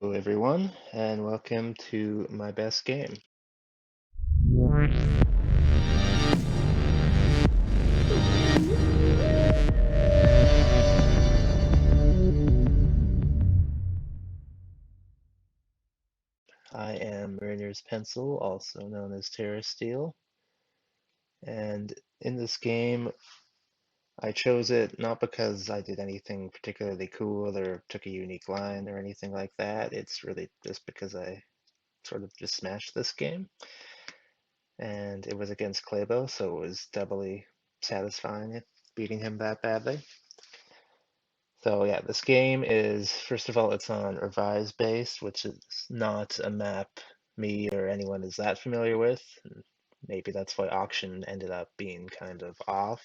Hello, everyone, and welcome to my best game. I am Mariner's Pencil, also known as TerraSteel, and in this game, I chose it not because I did anything particularly cool or took a unique line or anything like that. It's really just because I sort of just smashed this game, and it was against Klebo, so it was doubly satisfying beating him that badly. So yeah, this game is, first of all, it's on Revise based, which is not a map me or anyone is that familiar with. Maybe that's why Auction ended up being kind of off.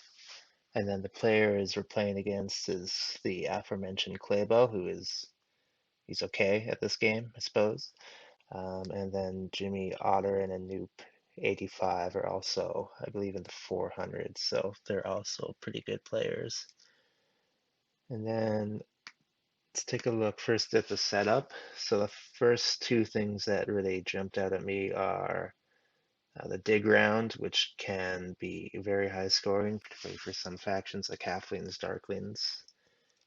And then the players we're playing against is the aforementioned Klebo, he's okay at this game, I suppose. And then Jimmy Otter and a Noob 85 are also, I believe, in the 400s, so they're also pretty good players. And then let's take a look first at the setup. So the first two things that really jumped out at me are the dig round, which can be very high scoring, particularly for some factions like halflings, darklings.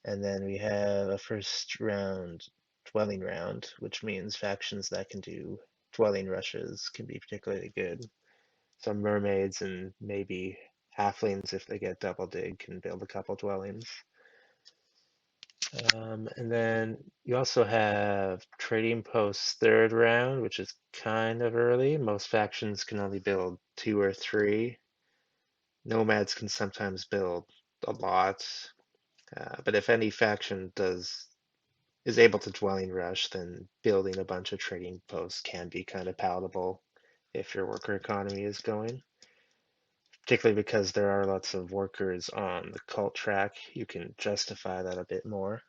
And then we have a first round dwelling round, which means factions that can do dwelling rushes can be particularly good. Some mermaids and maybe halflings, if they get double dig, can build a couple dwellings. And then you also have Trading Post's third round, which is kind of early. Most factions can only build two or three. Nomads can sometimes build a lot, but if any faction is able to dwelling rush, then building a bunch of trading posts can be kind of palatable if your worker economy is going. Particularly because there are lots of workers on the cult track, you can justify that a bit more.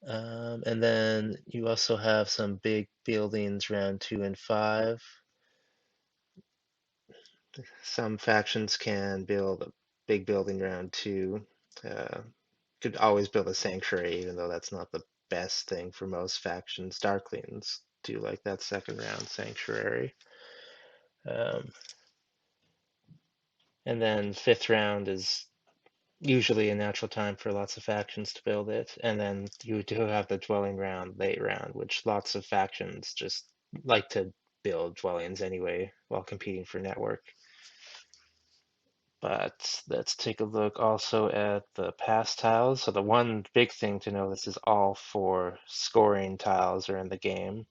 And then you also have some big buildings round 2 and 5. Some factions can build a big building round 2. Could always build a sanctuary, even though that's not the best thing for most factions. Darklings do like that second round sanctuary. Um, and then fifth round is usually a natural time for lots of factions to build it. And then you do have the dwelling round, late round, which lots of factions just like to build dwellings anyway while competing for network. But let's take a look also at the pass tiles. So the one big thing to notice is all four scoring tiles are in the game.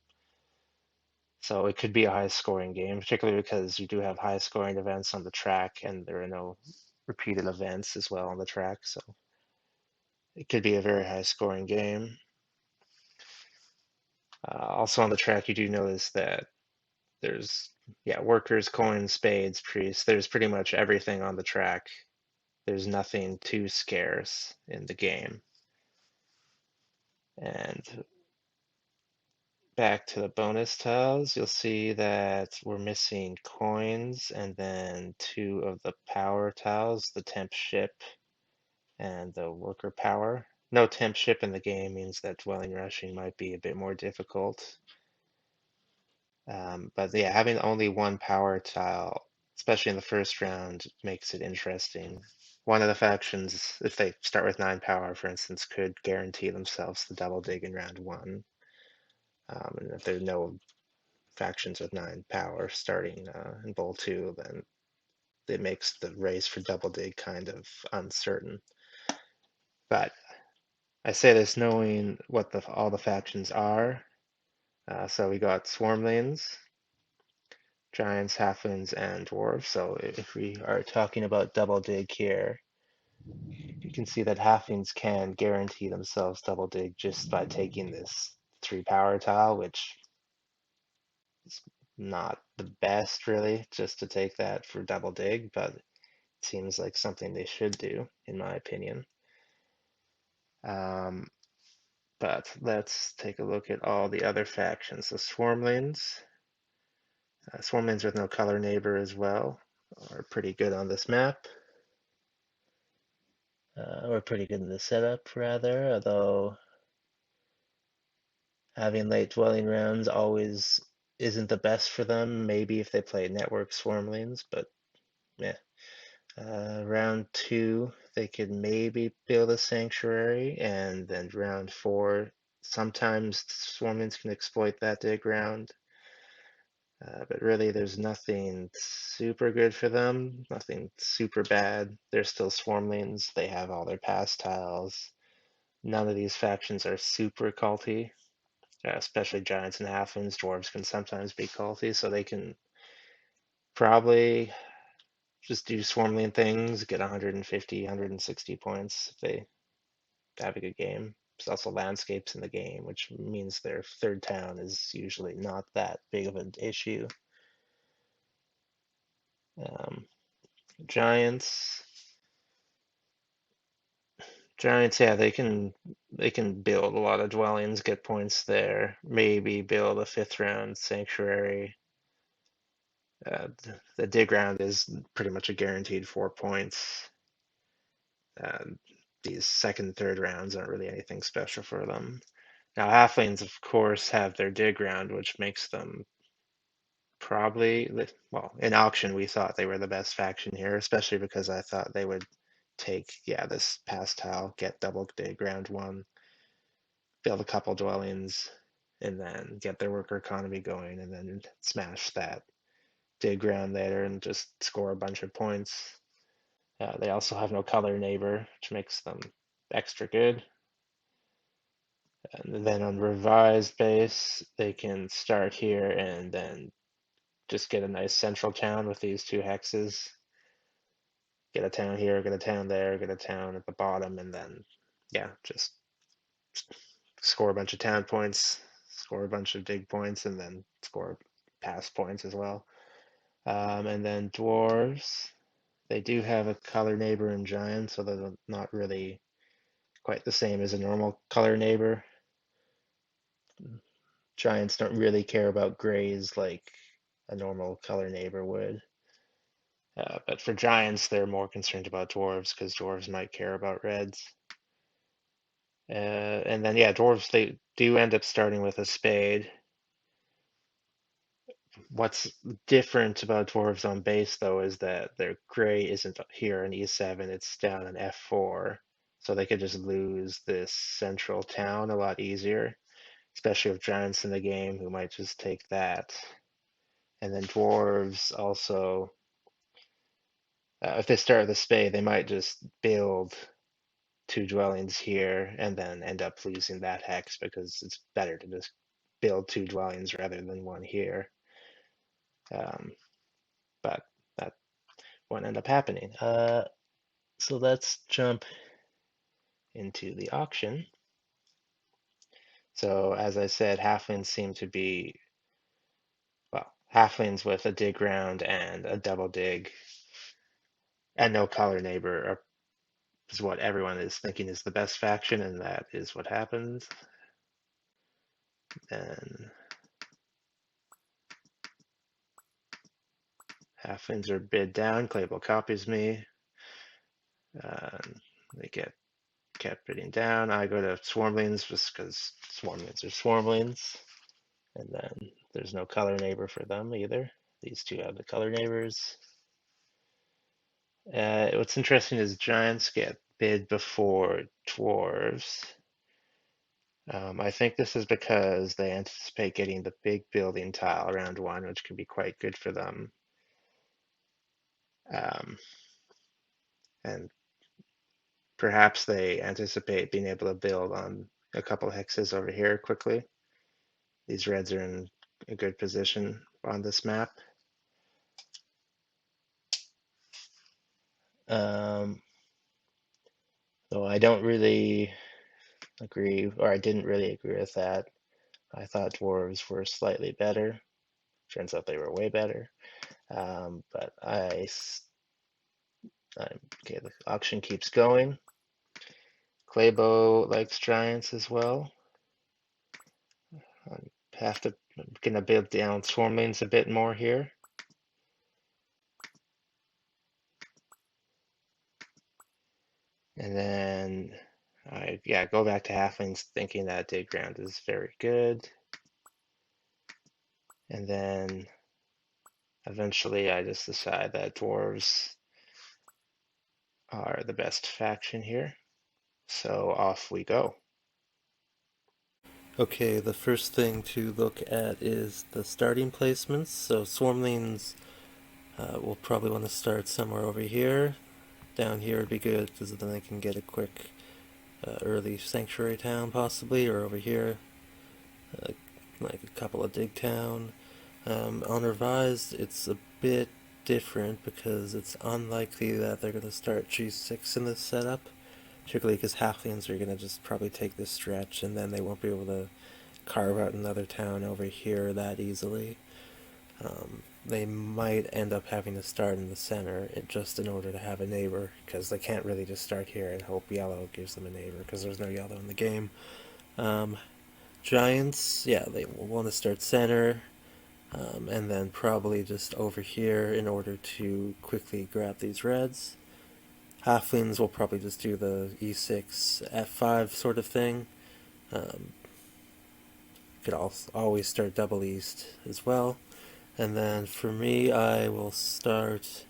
So it could be a high scoring game, particularly because you do have high scoring events on the track and there are no repeated events as well on the track. So it could be a very high scoring game. Also on the track, you do notice that there's, yeah, workers, coins, spades, priests. There's pretty much everything on the track. There's nothing too scarce in the game. And back to the bonus tiles, you'll see that we're missing coins and then two of the power tiles, the temp ship and the worker power. No temp ship in the game means that dwelling rushing might be a bit more difficult. But yeah, having only one power tile, especially in the first round, makes it interesting. One of the factions, if they start with 9 power, for instance, could guarantee themselves the double dig in round 1. And if there are no factions with 9 power starting in bowl 2, then it makes the race for double dig kind of uncertain. But I say this knowing what all the factions are. So we got Swarmlings, Giants, Halflings, and Dwarves. So if we are talking about double dig here, you can see that Halflings can guarantee themselves double dig just by taking this 3 power tile, which is not the best really, just to take that for double dig, but it seems like something they should do, in my opinion. Um, but let's take a look at all the other factions. The Swarmlings. Swarmlings with no color neighbor as well are pretty good on this map. Or pretty good in the setup, rather, although having late dwelling rounds always isn't the best for them. Maybe if they play network swarmlings, but yeah. Round 2, they could maybe build a sanctuary, and then round 4, sometimes swarmlings can exploit that dig round. But really, there's nothing super good for them, nothing super bad. They're still swarmlings. They have all their pass tiles. None of these factions are super culty, especially giants and halflings. Dwarves can sometimes be culty, so they can probably just do swarmling things, get 150, 160 points if they have a good game. There's also landscapes in the game, which means their third town is usually not that big of an issue. Um, Giants, yeah, they can build a lot of dwellings, get points there. Maybe build a fifth round sanctuary. The dig round is pretty much a guaranteed 4 points. These second, third rounds aren't really anything special for them. Now, halflings, of course, have their dig round, which makes them probably, well, in auction, we thought they were the best faction here, especially because I thought they would take, yeah, this pass tile, get double dig round 1, build a couple dwellings, and then get their worker economy going, and then smash that dig round later and just score a bunch of points. They also have no color neighbor, which makes them extra good. And then on revised base, they can start here and then just get a nice central town with these 2 hexes. Get a town here, get a town there, get a town at the bottom, and then, yeah, just score a bunch of town points, score a bunch of dig points, and then score pass points as well. And then dwarves, they do have a color neighbor in giants, so they're not really quite the same as a normal color neighbor. Giants don't really care about grays like a normal color neighbor would. But for giants, they're more concerned about dwarves because dwarves might care about reds. And then, yeah, dwarves, they do end up starting with a spade. What's different about dwarves on base, though, is that their gray isn't here in E7, it's down in F4. So they could just lose this central town a lot easier, especially with giants in the game who might just take that. And then dwarves also, if they start with a spade, they might just build 2 dwellings here and then end up losing that hex because it's better to just build 2 dwellings rather than 1 here. But that won't end up happening. So let's jump into the auction. So as I said, halflings seem to be, well, halflings with a dig round and a double dig and no color neighbor is what everyone is thinking is the best faction, and that is what happens. And halflings are bid down. Clayable copies me. They get kept bidding down. I go to swarmlings just because swarmlings are swarmlings. And then there's no color neighbor for them either. These 2 have the color neighbors. What's interesting is giants get bid before dwarves. I think this is because they anticipate getting the big building tile around 1, which can be quite good for them. And perhaps they anticipate being able to build on a couple hexes over here quickly. These reds are in a good position on this map. So I don't really agree, or I didn't really agree with that. I thought dwarves were slightly better. Turns out they were way better. But okay, the auction keeps going. Claybo likes giants as well. I'm gonna build down swarmlings a bit more here. And then yeah, go back to halflings thinking that dig ground is very good. And then eventually I just decide that dwarves are the best faction here. So off we go. Okay, the first thing to look at is the starting placements. So Swarmlings will probably want to start somewhere over here. Down here would be good because then they can get a quick early sanctuary town possibly, or over here, uh, like a couple of dig town. On revised, it's a bit different because it's unlikely that they're going to start G6 in this setup, particularly because halflings are going to just probably take this stretch and then they won't be able to carve out another town over here that easily. They might end up having to start in the center just in order to have a neighbor, because they can't really just start here and hope yellow gives them a neighbor, because there's no yellow in the game. Um, Giants, yeah, they will want to start center, and then probably just over here in order to quickly grab these reds. Halflings will probably just do the E6, F5 sort of thing. Um, could also always start double east as well. And then for me, I will start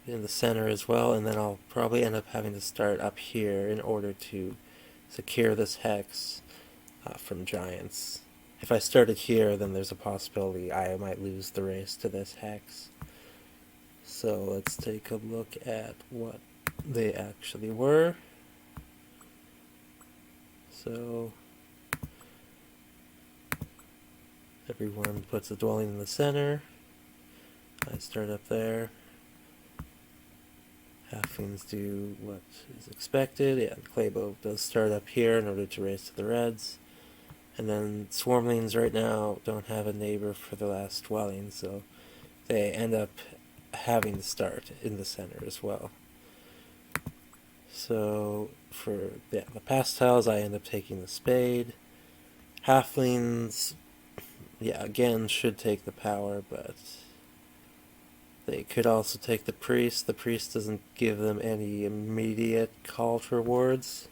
in the center as well, and then I'll probably end up having to start up here in order to secure this hex from giants. If I started here, then there's a possibility I might lose the race to this hex. So let's take a look at what they actually were. So everyone puts a dwelling in the center. I start up there. Halflings do what is expected. Yeah, Claybo does start up here in order to race to the reds. And then Swarmlings right now don't have a neighbor for the last dwelling, so they end up having to start in the center as well. So for the pastels, I end up taking the spade. Halflings, yeah, again, should take the power, but they could also take the priest. The priest doesn't give them any immediate call to rewards.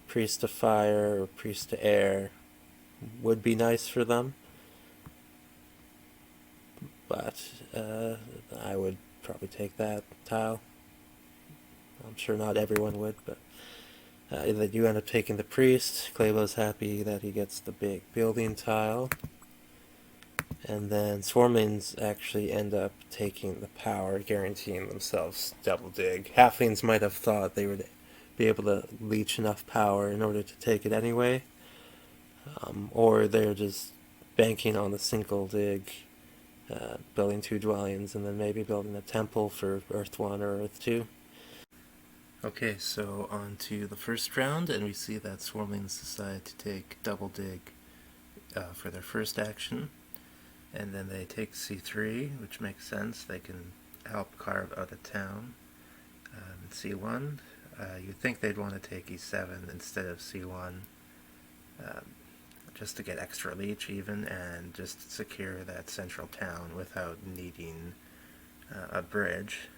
Priest to fire or priest to air would be nice for them, but I would probably take that tile. I'm sure not everyone would, but that you end up taking the priest. Claybo's happy that he gets the big building tile. And then Swarmlings actually end up taking the power, guaranteeing themselves double dig. Halflings might have thought they would be able to leech enough power in order to take it anyway, or they're just banking on the single dig, building 2 dwellings, and then maybe building a temple for Earth 1 or Earth 2. Okay, so on to the first round, and we see that Swarmlings decide to take double dig for their first action. And then they take C3, which makes sense. They can help carve out a town. C1, you'd think they'd want to take E7 instead of C1, just to get extra leech even, and just secure that central town without needing a bridge.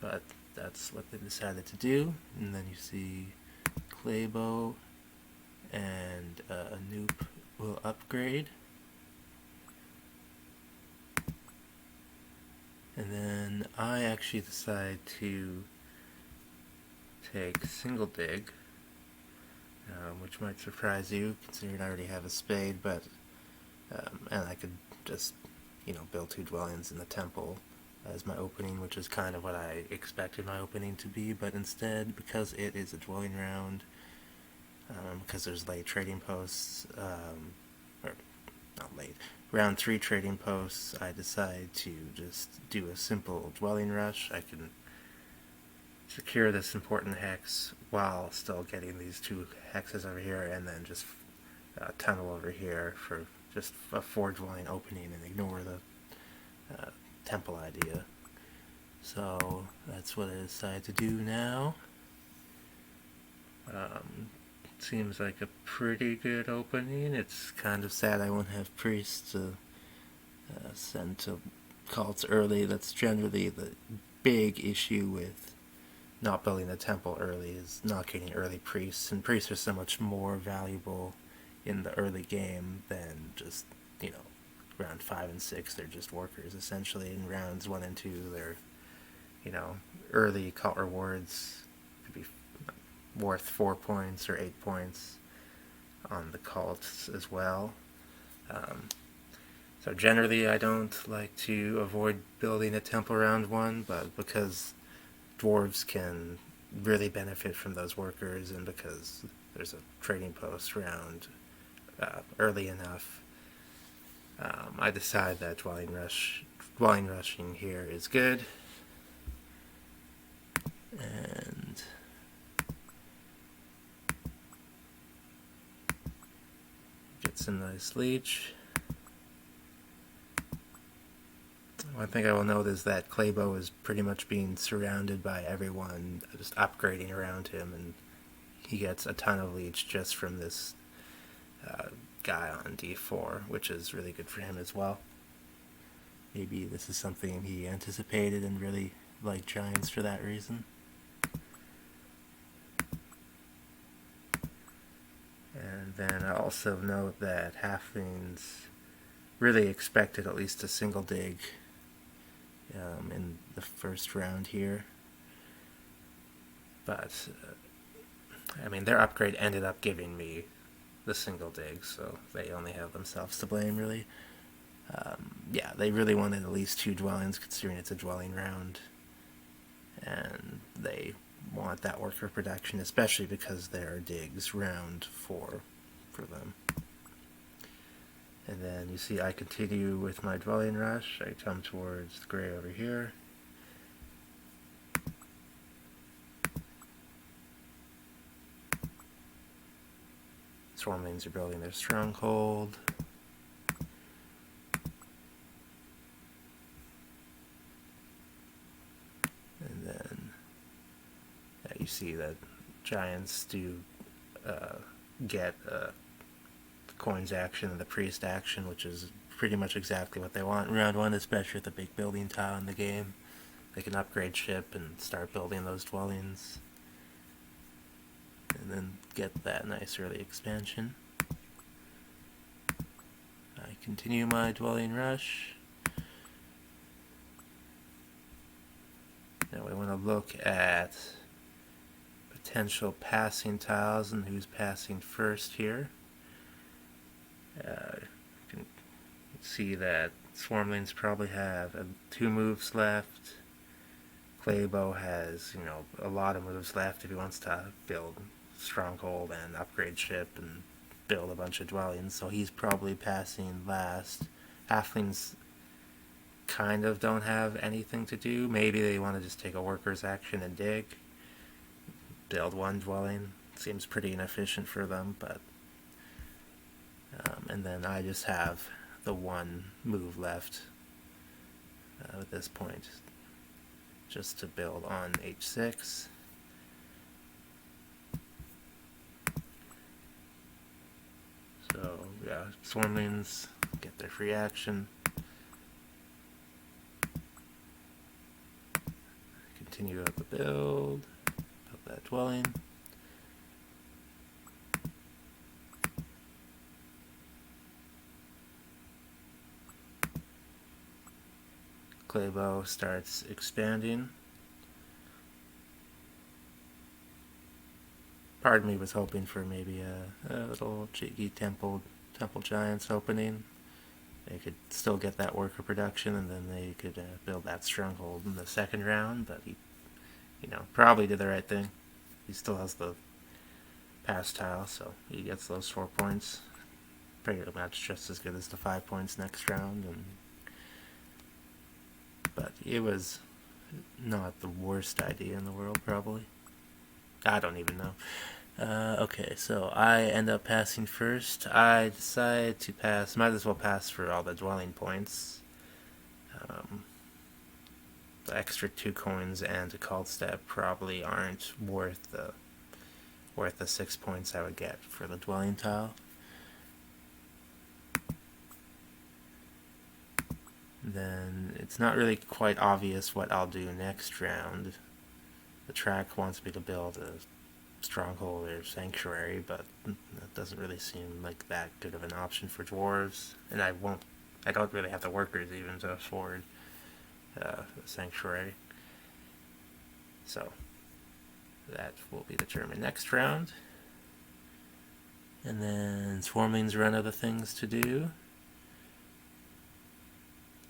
But that's what they decided to do. And then you see Claybo and Anoop will upgrade. And then I actually decide to take single dig, which might surprise you considering I already have a spade, but and I could just build 2 dwellings in the temple as my opening, which is kind of what I expected my opening to be, but instead, because it is a dwelling round, because there's late trading posts, or not late, round 3 trading posts, I decide to just do a simple dwelling rush. I can secure this important hex while still getting these 2 hexes over here, and then just tunnel over here for just a 4 dwelling opening and ignore the temple idea. So that's what I decided to do now. Seems like a pretty good opening. It's kind of sad I won't have priests to send to cults early. That's generally the big issue with not building a temple early is not getting early priests, and priests are so much more valuable in the early game than just, you know, round 5 and 6, they're just workers essentially. In rounds 1 and 2, they're, you know, early cult rewards could be worth 4 points or 8 points on the cults as well. Um, so generally, I don't like to avoid building a temple round 1, but because dwarves can really benefit from those workers, and because there's a trading post round early enough, I decide that dwelling rushing here is good, and get some nice leech. One thing I will note is that Claybo is pretty much being surrounded by everyone just upgrading around him, and he gets a ton of leech just from this uh, guy on D4, which is really good for him as well. Maybe this is something he anticipated and really liked giants for that reason. And then I also note that halflings really expected at least a single dig in the first round here. But, I mean, their upgrade ended up giving me the single dig, so they only have themselves to blame, really. Yeah, they really wanted at least 2 dwellings, considering it's a dwelling round. And they want that worker production, especially because there are digs round 4 for them. And then you see I continue with my dwelling rush. I come towards the gray over here. Swarmlings are building their stronghold. And then you see that giants do get the coins action and the priest action, which is pretty much exactly what they want in round 1, especially with the big building tile in the game. They can upgrade ship and start building those dwellings, and then get that nice early expansion. I continue my dwelling rush. Now we want to look at potential passing tiles and who's passing first here. You can see that Swarmlings probably have 2 moves left. Claybo has, you know, a lot of moves left if he wants to build stronghold and upgrade ship and build a bunch of dwellings, so he's probably passing last. Halflings kind of don't have anything to do. Maybe they want to just take a worker's action and dig. Build 1 dwelling. Seems pretty inefficient for them, but and then I just have the 1 move left at this point, just to build on h6. So yeah, Swarmlings get their free action. Continue up the build that dwelling. Claybo starts expanding. Part of me was hoping for maybe a little cheeky temple giants opening. They could still get that worker production, and then they could build that stronghold in the second round. But he, you know, probably did the right thing. He still has the pass tile, so he gets those 4 points. Pretty much just as good as the 5 points next round. But it was not the worst idea in the world, probably. I don't even know. Okay, so I end up passing first. I decide to pass, might as well pass for all the dwelling points. The extra 2 coins and a cult step probably aren't worth the 6 points I would get for the dwelling tile. Then it's not really quite obvious what I'll do next round. the track wants me to build a stronghold or sanctuary, but that doesn't really seem like that good of an option for dwarves. And I don't really have the workers even to afford a sanctuary. So that will be determined next round. And then Swarmlings run out of things to do.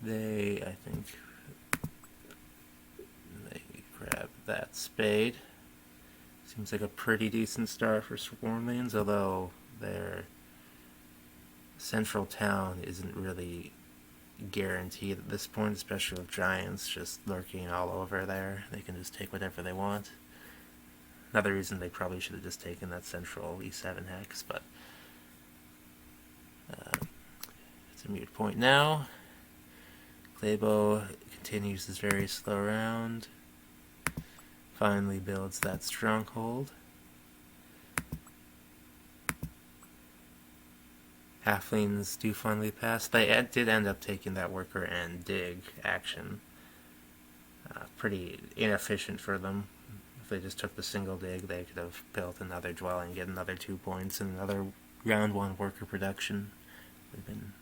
I think, they grab that spade. Seems like a pretty decent start for Swarmlings, although their central town isn't really guaranteed at this point, especially with giants just lurking all over there. They can just take whatever they want. Another reason they probably should have just taken that central E7 hex, but it's a moot point now. Claybo continues his very slow round. Finally builds that stronghold. Halflings do finally pass. They did end up taking that worker and dig action. Pretty inefficient for them. If they just took the single dig, they could have built another dwelling, get another 2 points, and another round 1 worker production. Would have been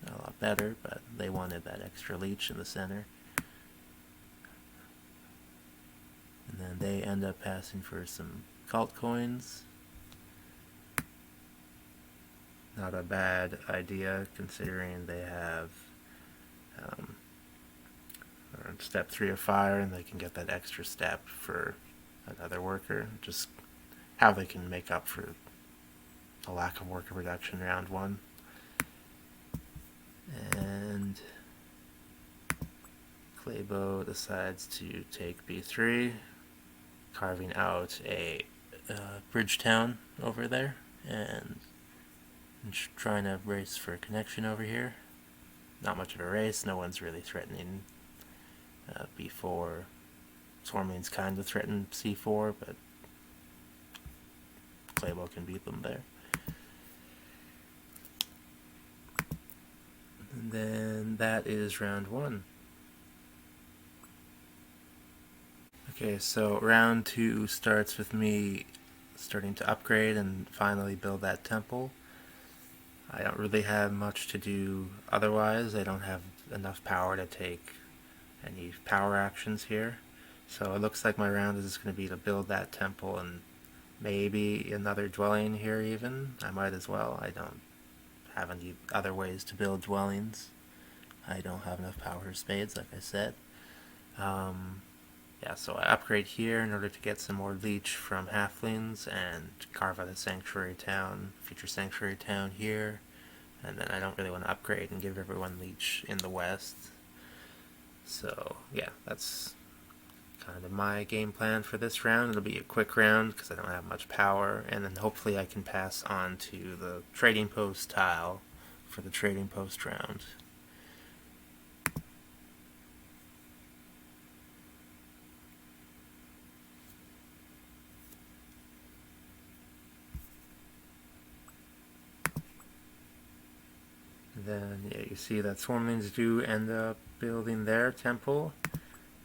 a lot better, but they wanted that extra leech in the center. And then they end up passing for some cult coins. Not a bad idea considering they have step 3 of fire, and they can get that extra step for another worker. Just how they can make up for the lack of worker production round 1. And Claybo decides to take B3, carving out a bridge town over there, and trying to race for a connection over here. Not much of a race, no one's really threatening B4. Swarmlings kind of threaten C4, but Claybo can beat them there. And then that is round 1. Okay, so round 2 starts with me starting to upgrade and finally build that temple. I don't really have much to do otherwise. I don't have enough power to take any power actions here. So it looks like my round is going to be to build that temple and maybe another dwelling here even. I might as well. I don't have any other ways to build dwellings. I don't have enough power for spades, like I said. Yeah, so I upgrade here in order to get some more leech from halflings and carve out a sanctuary town, future sanctuary town here. And then I don't really want to upgrade and give everyone leech in the west. So yeah, that's kind of my game plan for this round. It'll be a quick round because I don't have much power, and then hopefully I can pass on to the trading post tile for the trading post round. Then yeah, you see that Swarmlings do end up building their temple,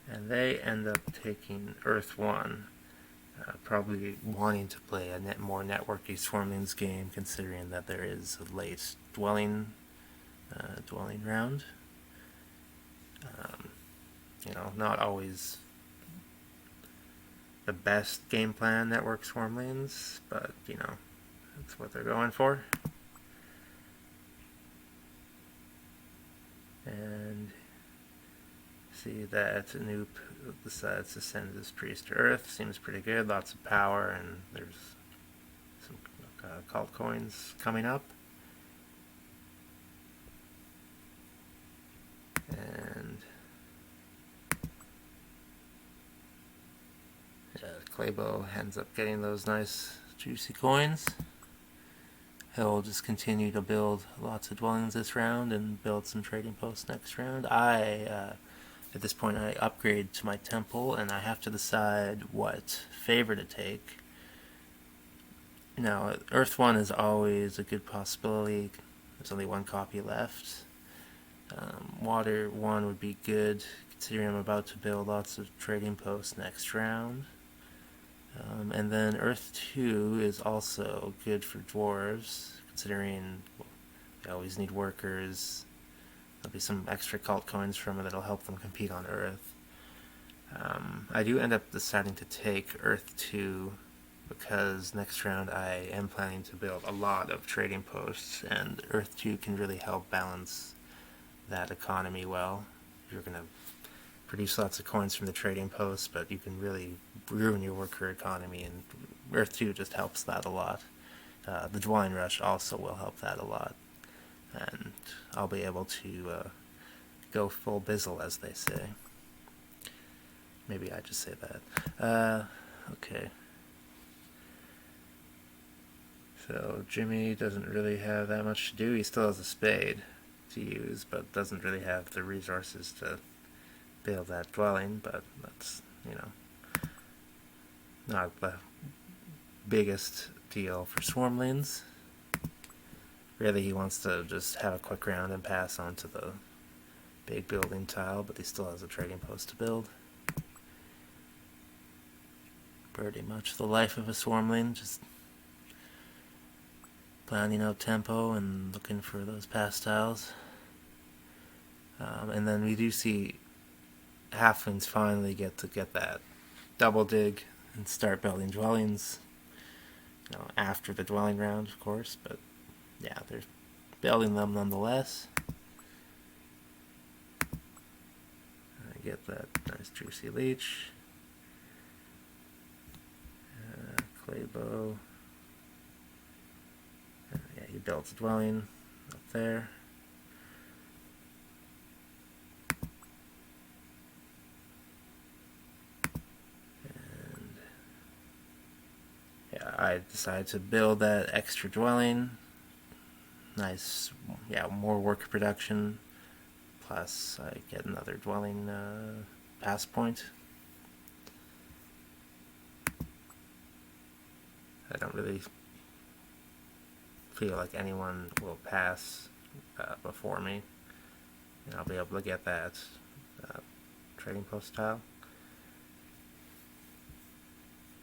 and they end up taking Earth 1. Probably wanting to play a more networky Swarmlings game, considering that there is a late dwelling round. Not always the best game plan network Swarmlings, but that's what they're going for. And see that Anoop decides to send his priest to Earth. Seems pretty good, lots of power, and there's some cult coins coming up. And Claybo ends up getting those nice juicy coins. He'll just continue to build lots of dwellings this round and build some trading posts next round. At this point, I upgrade to my temple, and I have to decide what favor to take. Now, Earth 1 is always a good possibility. There's only 1 copy left. Water 1 would be good, considering I'm about to build lots of trading posts next round. And then Earth 2 is also good for dwarves, considering they always need workers. There'll be some extra cult coins from it that'll help them compete on Earth. I do end up deciding to take Earth 2 because next round I am planning to build a lot of trading posts, and Earth 2 can really help balance that economy well. You're going to produce lots of coins from the trading posts, but you can really ruin your worker economy, and Earth 2 just helps that a lot. The Dwelling Rush also will help that a lot, and I'll be able to go full bizzle, as they say. Maybe I just say that. Okay. So Jimmy doesn't really have that much to do. He still has a spade to use, but doesn't really have the resources to build that dwelling. But that's, not the biggest deal for Swarmlings. Really, he wants to just have a quick round and pass on to the big building tile, but he still has a trading post to build. Pretty much the life of a Swarmling, just planning out tempo and looking for those pass tiles. And then we do see halflings finally get that double dig and start building dwellings. After the dwelling round, of course, but yeah, they're building them nonetheless. I get that nice juicy leech. Clay bow. Yeah, he builds a dwelling up there. And yeah, I decided to build that extra dwelling. Nice, yeah, more work production. Plus, I get another dwelling pass point. I don't really feel like anyone will pass before me, and I'll be able to get that trading post tile.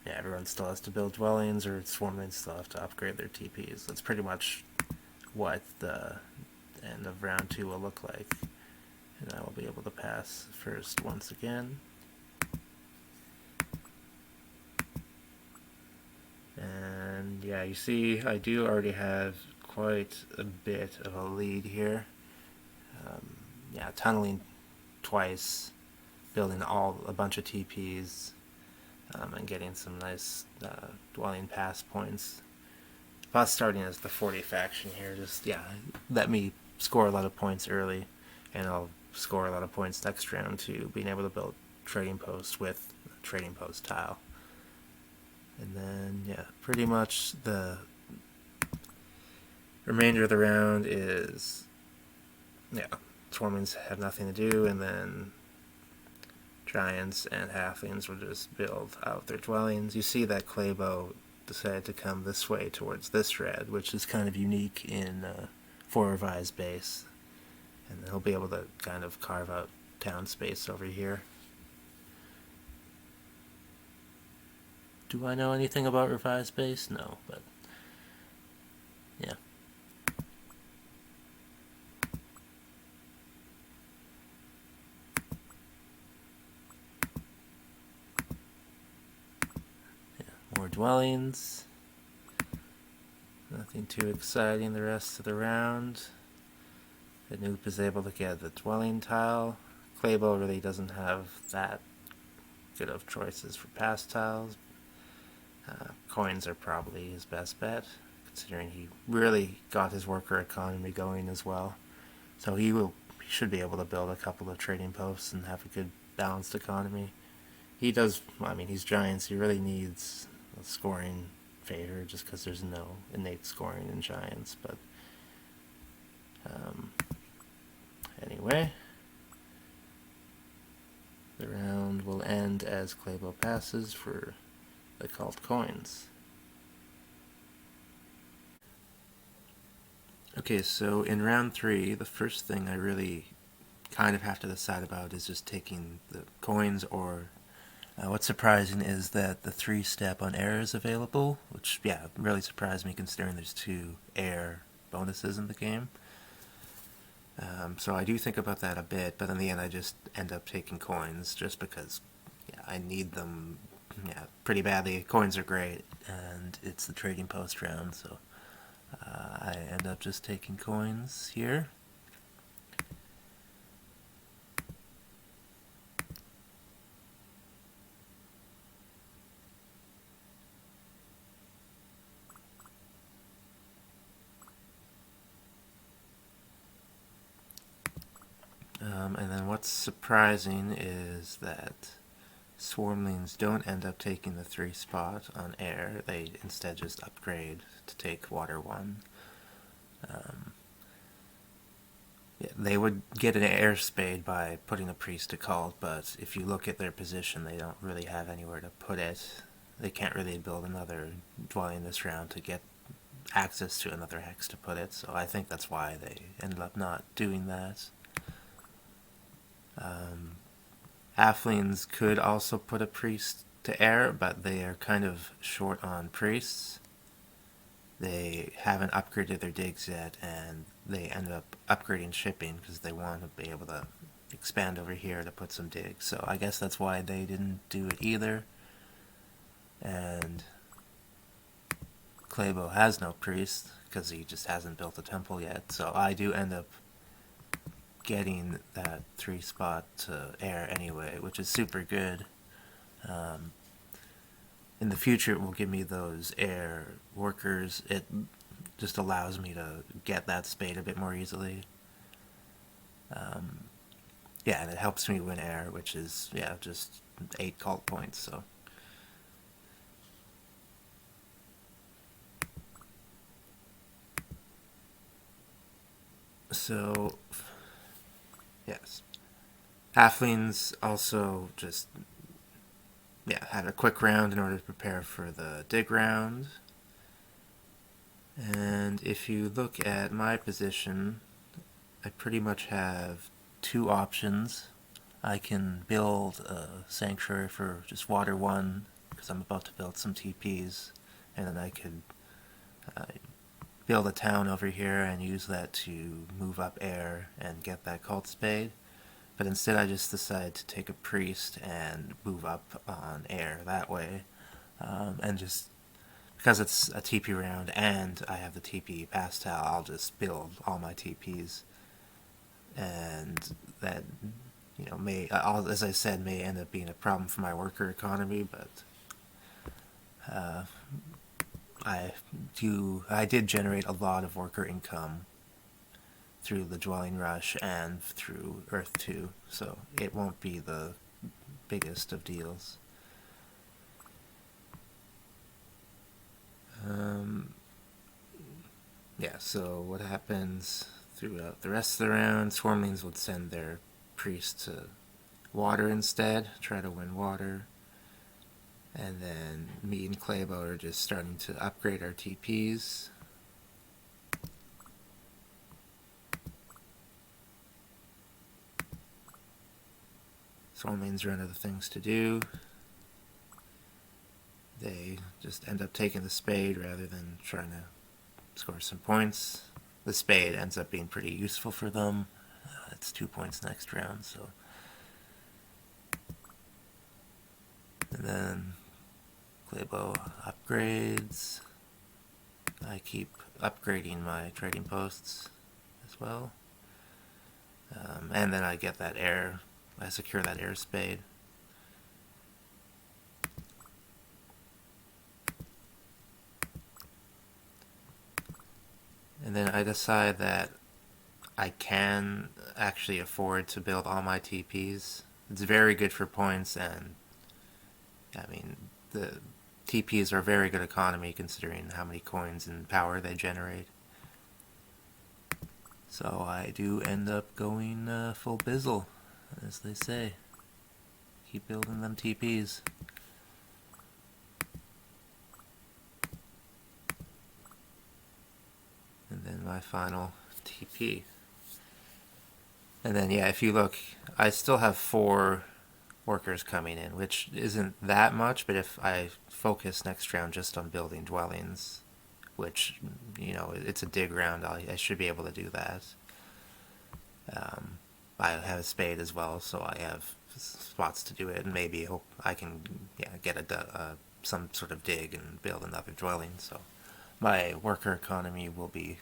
Yeah, everyone still has to build dwellings, or Swarmlings still have to upgrade their TPs. That's pretty much what the end of round 2 will look like. And I will be able to pass first once again. And yeah, you see, I do already have quite a bit of a lead here. Yeah, tunneling twice, building a bunch of TPs, and getting some nice dwelling pass points. Plus, starting as the 40 faction here, just let me score a lot of points early, and I'll score a lot of points next round to being able to build trading posts with trading post tile. And then pretty much the remainder of the round is Swarmlings have nothing to do, and then giants and halflings will just build out their dwellings. You see that Claybo decided to come this way towards this red, which is kind of unique in 4 revised base, and he'll be able to kind of carve out town space over here. Do I know anything about revised base? No, but yeah. More dwellings. Nothing too exciting the rest of the round. The noob is able to get the dwelling tile. Claybo really doesn't have that good of choices for pass tiles. Coins are probably his best bet, considering he really got his worker economy going as well. So he should be able to build a couple of trading posts and have a good balanced economy. He does. I mean, he's giants. He really needs a scoring favor just because there's no innate scoring in giants. But anyway, the round will end as Claybo passes for the cult coins. Okay, so in round 3, the first thing I really kind of have to decide about is just taking the coins or what's surprising is that the 3-step on air is available, which, yeah, really surprised me considering there's 2 air bonuses in the game. So I do think about that a bit, but in the end I just end up taking coins just because, yeah, I need them, yeah, pretty badly. Coins are great, and it's the trading post round, so I end up just taking coins here. And then what's surprising is that Swarmlings don't end up taking the 3 spot on air. They instead just upgrade to take Water 1. Yeah, they would get an air spade by putting a priest to cult, but if you look at their position, they don't really have anywhere to put it. They can't really build another dwelling this round to get access to another hex to put it, so I think that's why they ended up not doing that. Halflings could also put a priest to air, but they are kind of short on priests. They haven't upgraded their digs yet, and they ended up upgrading shipping because they want to be able to expand over here to put some digs. So I guess that's why they didn't do it either. And Claybo has no priest because he just hasn't built a temple yet. So I do end up getting that 3 spot to air anyway, which is super good. In the future, it will give me those air workers. It just allows me to get that spade a bit more easily. Yeah, and it helps me win air, which is, yeah, just 8 cult points, so. So, yes. Halflings also just, yeah, had a quick round in order to prepare for the dig round. And if you look at my position, I pretty much have 2 options. I can build a sanctuary for just Water 1, because I'm about to build some TPs, and then I could build a town over here and use that to move up air and get that cult spade. But instead I just decided to take a priest and move up on air that way. And just because it's a TP round and I have the TP pastel, I'll just build all my TPs. And that, you know, may, as I said, may end up being a problem for my worker economy, but I did generate a lot of worker income through the Dwelling Rush and through Earth 2, so it won't be the biggest of deals. Yeah, so what happens throughout the rest of the round, Swarmlings would send their priest to water instead, try to win water. And then me and Claybo are just starting to upgrade our TPs. Swarmlings run out of things to do. They just end up taking the spade rather than trying to score some points. The spade ends up being pretty useful for them. It's 2 points next round, so. And then Claybo upgrades. I keep upgrading my trading posts as well. And then I get that air. I secure that air spade. And then I decide that I can actually afford to build all my TPs. It's very good for points, and I mean, the TPs are a very good economy considering how many coins and power they generate. So I do end up going full bizzle, as they say. Keep building them TPs. And then my final TP. And then, yeah, if you look, I still have 4 workers coming in, which isn't that much, but if I focus next round just on building dwellings, which, it's a dig round, I should be able to do that. Um, I have a spade as well, so I have spots to do it, and maybe hope I can get some sort of dig and build another dwelling. So my worker economy will be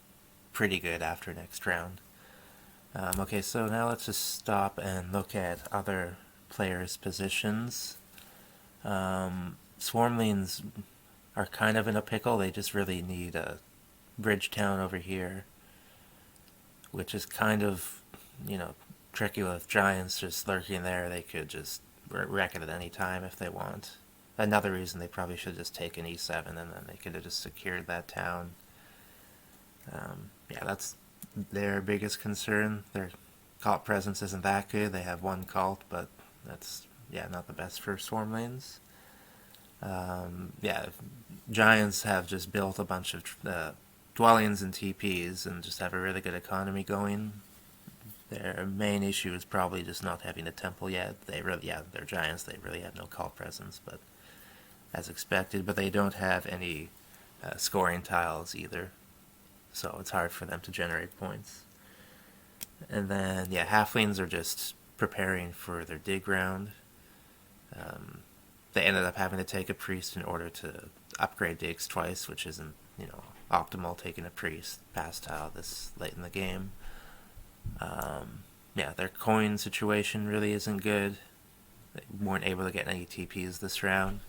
pretty good after next round. Okay, so now let's just stop and look at other players' positions. Swarmlings are kind of in a pickle. They just really need a bridge town over here, which is kind of, you know, tricky with giants just lurking there. They could just wreck it at any time if they want. Another reason they probably should just take an E7 and then they could have just secured that town. Yeah, that's their biggest concern. Their cult presence isn't that good. They have one cult, but that's, yeah, not the best for swarm lanes. Yeah, giants have just built a bunch of dwellings and TPs and just have a really good economy going. Their main issue is probably just not having a temple yet. They're giants. They really have no cult presence, but as expected. But they don't have any scoring tiles either, so it's hard for them to generate points. And then, yeah, halflings are just preparing for their dig round. They ended up having to take a priest in order to upgrade digs twice, which isn't, optimal, taking a priest past tile this late in the game. Yeah, their coin situation really isn't good. They weren't able to get any TPs this round,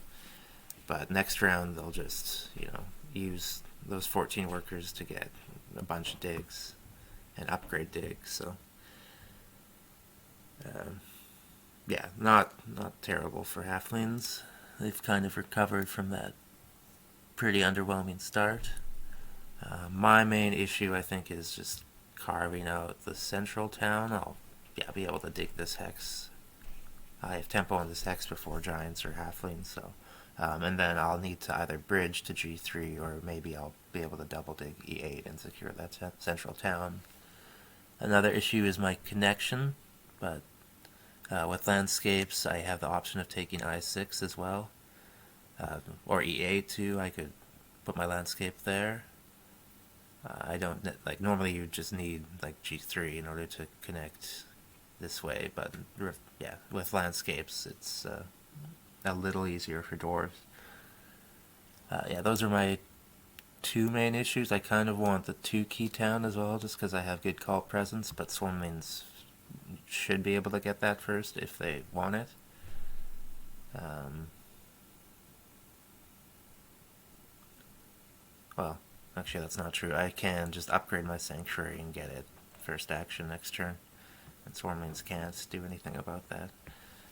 but next round they'll just, use those 14 workers to get a bunch of digs and upgrade digs. So, yeah, not terrible for halflings. They've kind of recovered from that pretty underwhelming start. My main issue, I think, is just carving out the central town. I'll be able to dig this hex. I have tempo on this hex before giants or halflings, so and then I'll need to either bridge to G3 or maybe I'll be able to double dig E8 and secure that central town. Another issue is my connection, but with landscapes I have the option of taking I6 as well, or E8 too. I could put my landscape there. I don't like, normally you just need like G3 in order to connect this way, but yeah, with landscapes it's a little easier for dwarves. Yeah, those are my 2 main issues. I kind of want the 2 key town as well, just because I have good call presence, but swarmlings should be able to get that first if they want it. Well, actually that's not true. I can just upgrade my sanctuary and get it first action next turn, and swarmlings can't do anything about that.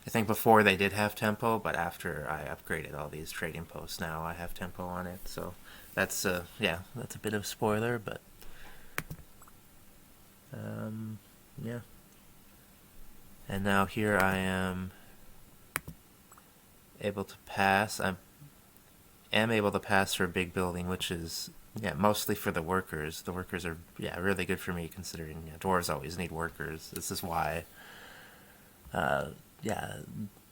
I think before they did have tempo, but after I upgraded all these trading posts, now I have tempo on it. So that's that's a bit of spoiler, but yeah. And now here I am able to pass. I am able to pass for a big building, which is mostly for the workers. The workers are really good for me, considering dwarves always need workers. This is why yeah,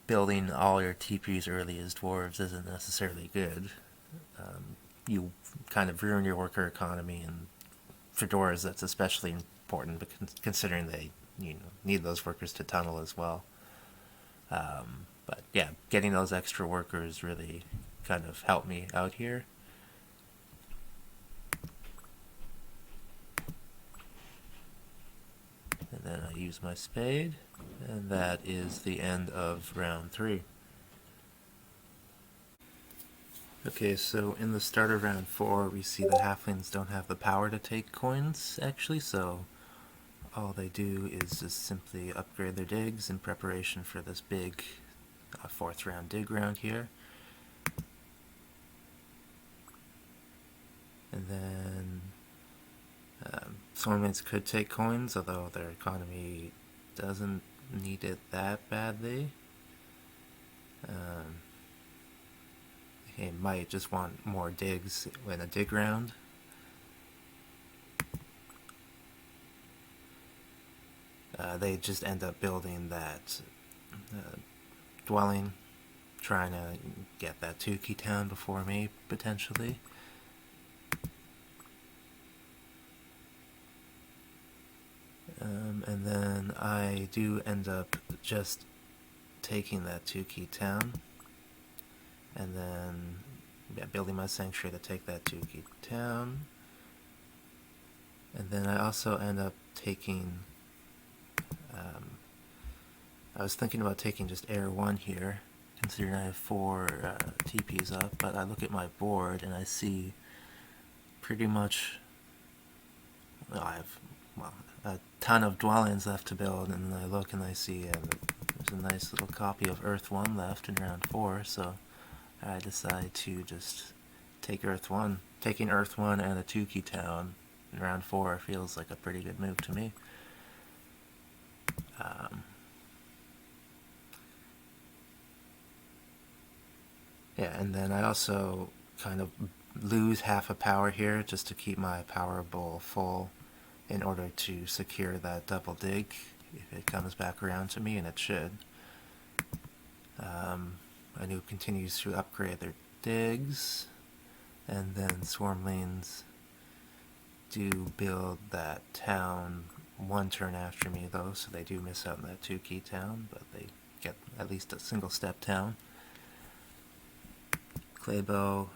building all your TPs early as dwarves isn't necessarily good. You kind of ruin your worker economy, and for dwarves that's especially important, but considering they need those workers to tunnel as well. But yeah, getting those extra workers really kind of helped me out here. And then I use my spade, and that is the end of round 3. Okay, so in the start of round 4, we see the halflings don't have the power to take coins, actually, so all they do is just simply upgrade their digs in preparation for this big 4th round dig round here. And then Swarmmates could take coins, although their economy doesn't need it that badly. They might just want more digs in a dig round. they just end up building that dwelling, trying to get that Tukey town before me, potentially. And then I do end up just taking that Tukey town, and then building my sanctuary to take that Tukey town. And then I also end up taking... I was thinking about taking just Air 1 here, considering I have 4 TPs up, but I look at my board and I see pretty much... Well, I have a ton of dwellings left to build, and I look and I see there's a nice little copy of Earth 1 left in round 4, so I decide to just take Earth 1. Taking Earth 1 and a Tukey town in round 4 feels like a pretty good move to me. Yeah, and then I also kind of lose half a power here just to keep my power bowl full in order to secure that double dig if it comes back around to me, and it should. Anu continues to upgrade their digs, and then Swarmlings do build that town 1 turn after me though, so they do miss out on that 2 key town, but they get at least a single step town. Claybow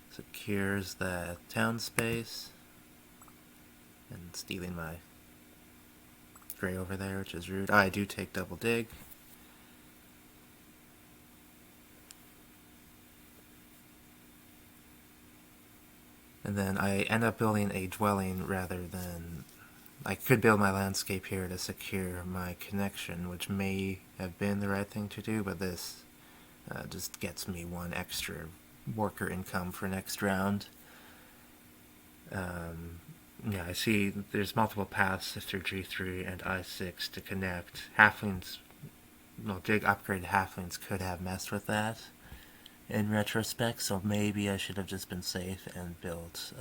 secures that town space, and stealing my gray over there, which is rude. I do take double dig. And then I end up building a dwelling rather than... I could build my landscape here to secure my connection, which may have been the right thing to do, but this just gets me 1 extra worker income for next round. Yeah, I see there's multiple paths through G3 and I6 to connect. Halflings, well, dig upgrade halflings could have messed with that in retrospect, so maybe I should have just been safe and built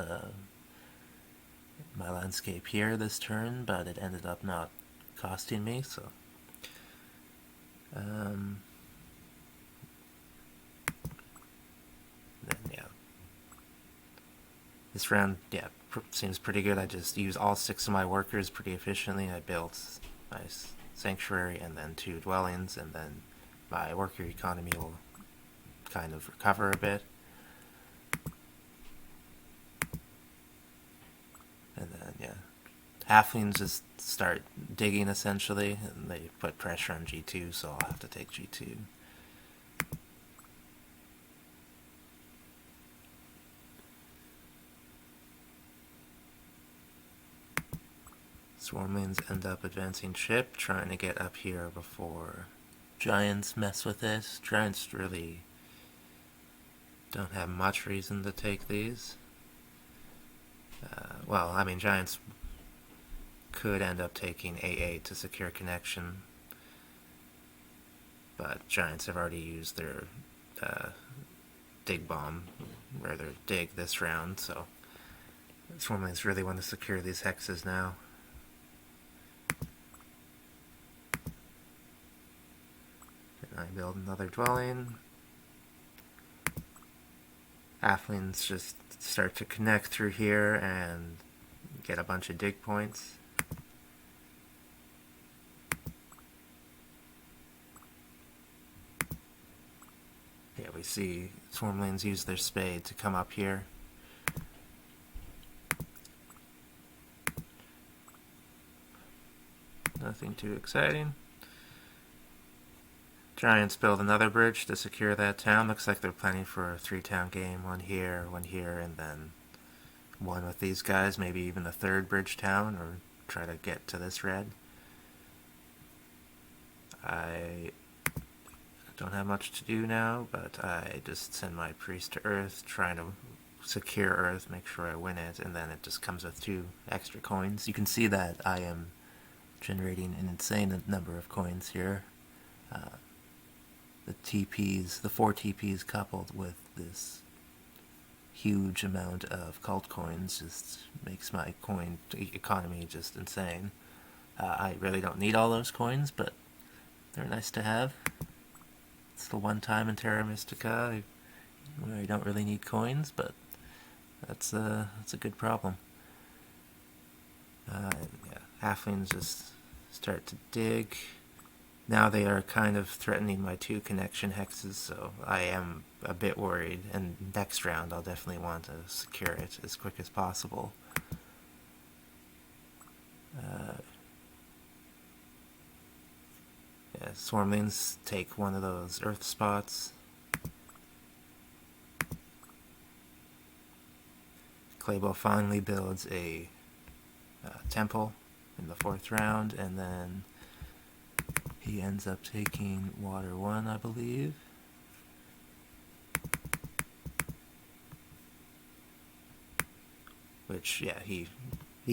my landscape here this turn, but it ended up not costing me, so... then, yeah. This round, yeah, seems pretty good. I just used all 6 of my workers pretty efficiently. I built my sanctuary and then 2 dwellings, and then my worker economy will kind of recover a bit. And then, yeah, halflings just start digging essentially, and they put pressure on G2, so I'll have to take G2. Swarmlings end up advancing ship, trying to get up here before Giants mess with it. Giants really don't have much reason to take these. Well, I mean, Giants could end up taking A8 to secure connection, but Giants have already used their dig bomb, or their dig this round, so Swarmlings really want to secure these hexes now. And I build another dwelling. Halflings just start to connect through here and get a bunch of dig points. Yeah, we see Swarmlings use their spade to come up here. Nothing too exciting. Giants build another bridge to secure that town. Looks like they're planning for a 3-town game. 1 here, and then 1 with these guys. Maybe even a 3rd bridge town, or try to get to this red. I don't have much to do now, but I just send my priest to Earth, trying to secure Earth, make sure I win it, and then it just comes with 2 extra coins. You can see that I am generating an insane number of coins here. The TPs, the 4 TPs coupled with this huge amount of cult coins just makes my coin economy just insane. I really don't need all those coins, but they're nice to have. It's the one time in Terra Mystica where I don't really need coins, but that's a good problem. Yeah, halflings just start to dig. Now they are kind of threatening my 2 connection hexes, so I am a bit worried. And next round, I'll definitely want to secure it as quick as possible. Yeah, Swarmlings take one of those earth spots. Claybo finally builds a temple in the 4th round, and then he ends up taking water 1, I believe. Which, yeah, he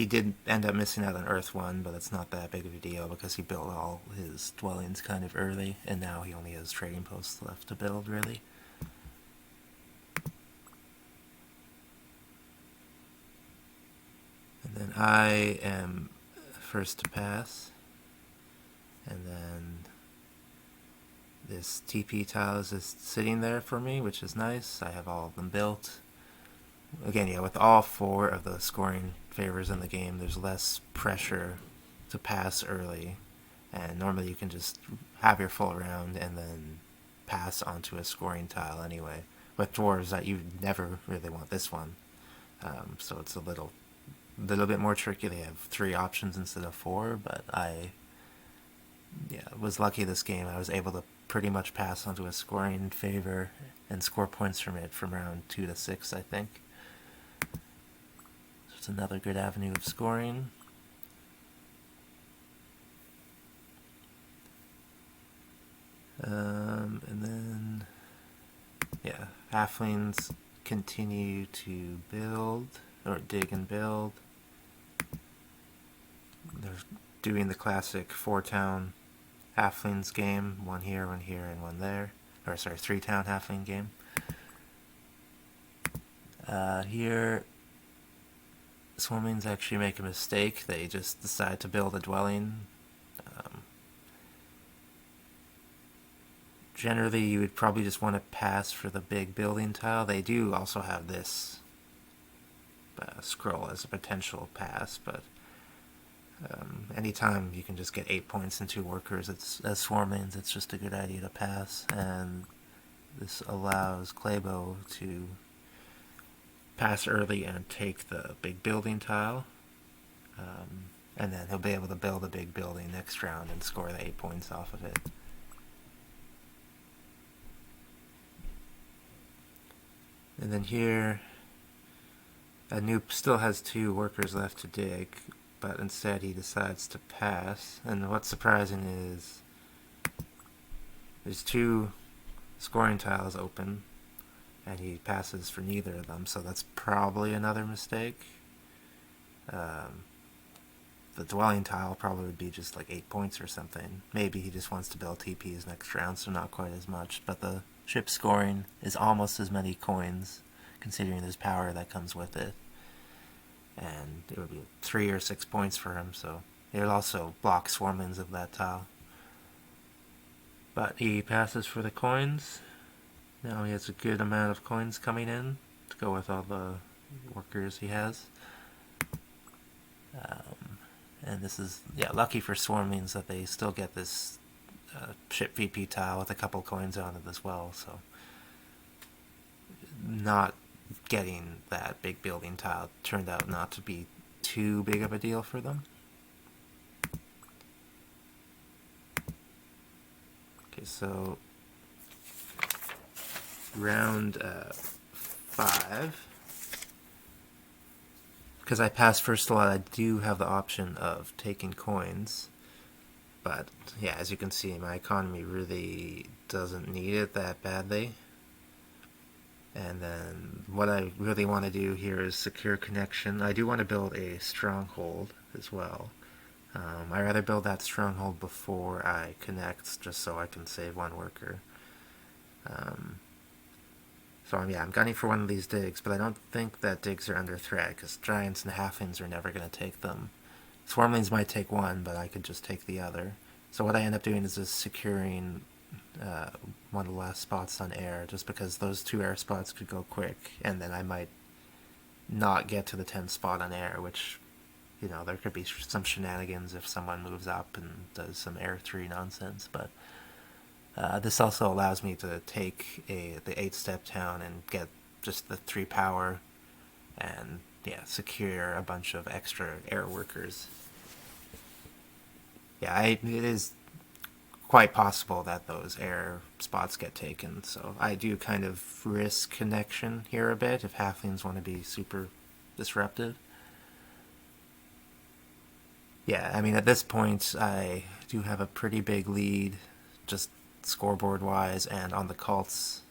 did end up missing out on Earth 1, but it's not that big of a deal because he built all his dwellings kind of early, and now he only has trading posts left to build, really. And then I am first to pass, and then this TP tile is just sitting there for me, which is nice. I have all of them built. Again, yeah, with all 4 of the scoring favors in the game, there's less pressure to pass early, and normally you can just have your full round and then pass onto a scoring tile anyway. With dwarves, that you never really want this one, so it's a little bit more tricky. They have 3 options instead of 4, but I was lucky this game. I was able to pretty much pass onto a scoring favor and score points from it from round 2 to 6, I think. So it's another good avenue of scoring. And then, yeah, halflings continue to build, or dig and build. They're doing the classic 4-town halflings game, 1 here, 1 here, and 1 there. Or, sorry, 3-town halfling game. Here, Swarmlings actually make a mistake. They just decide to build a dwelling. Generally, you would probably just want to pass for the big building tile. They do also have this scroll as a potential pass, but anytime you can just get 8 points and 2 workers, as Swarmlings, it's just a good idea to pass. And this allows Claybo to pass early and take the big building tile. And then he'll be able to build a big building next round and score the 8 points off of it. And then here, Anoop still has 2 workers left to dig, but instead he decides to pass. And what's surprising is there's 2 scoring tiles open, and he passes for neither of them, so that's probably another mistake. The dwelling tile probably would be just like 8 points or something. Maybe he just wants to build TPs next round, so not quite as much. But the ship scoring is almost as many coins, considering there's power that comes with it. And it would be 3 or 6 points for him, so it would also block Swarmlings of that tile. But he passes for the coins. Now he has a good amount of coins coming in to go with all the workers he has. And this is, lucky for Swarmlings that they still get this ship VP tile with a couple coins on it as well, so not getting that big building tile turned out not to be too big of a deal for them. Okay, so round 5. Because I passed first lot, I do have the option of taking coins. But, yeah, as you can see, my economy really doesn't need it that badly. And then what I really want to do here is secure connection. I do want to build a stronghold as well. I'd rather build that stronghold before I connect, just so I can save 1 worker. So I'm gunning for one of these digs, but I don't think that digs are under threat, because giants and halflings are never going to take them. Swarmlings might take one, but I could just take the other. So what I end up doing is just securing uh, one of the last spots on air, just because those two air spots could go quick, and then I might not get to the 10th spot on air, which, there could be some shenanigans if someone moves up and does some air 3 nonsense, but this also allows me to take the 8-step town and get just the 3 power and, yeah, secure a bunch of extra air workers. Yeah, it is quite possible that those air spots get taken, so I do kind of risk connection here a bit if halflings want to be super disruptive. Yeah, I mean, at this point, I do have a pretty big lead, just scoreboard wise, and on the cults,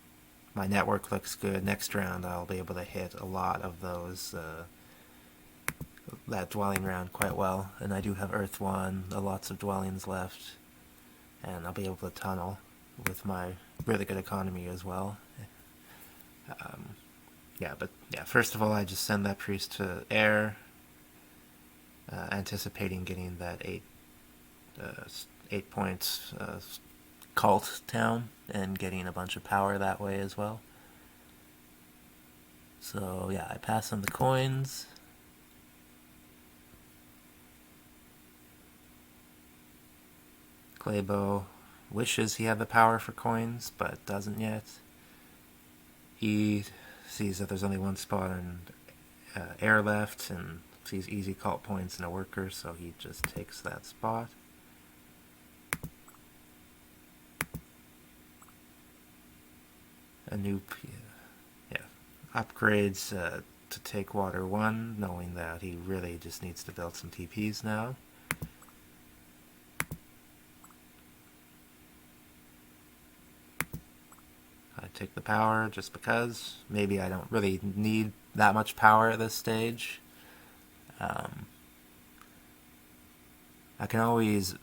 my network looks good. Next round, I'll be able to hit a lot of those, that dwelling round quite well. And I do have Earth 1, lots of dwellings left, and I'll be able to tunnel with my really good economy as well. Yeah, but yeah, first of all, I just send that priest to air, anticipating getting that uh, 8 points cult town and getting a bunch of power that way as well. So yeah, I pass on the coins. Claybo wishes he had the power for coins, but doesn't yet. He sees that there's only one spot in air left and sees easy cult points and a worker, so he just takes that spot. A new, yeah, upgrades to take water 1, knowing that he really just needs to build some TPs now. I take the power just because. Maybe I don't really need that much power at this stage. Um, I can always,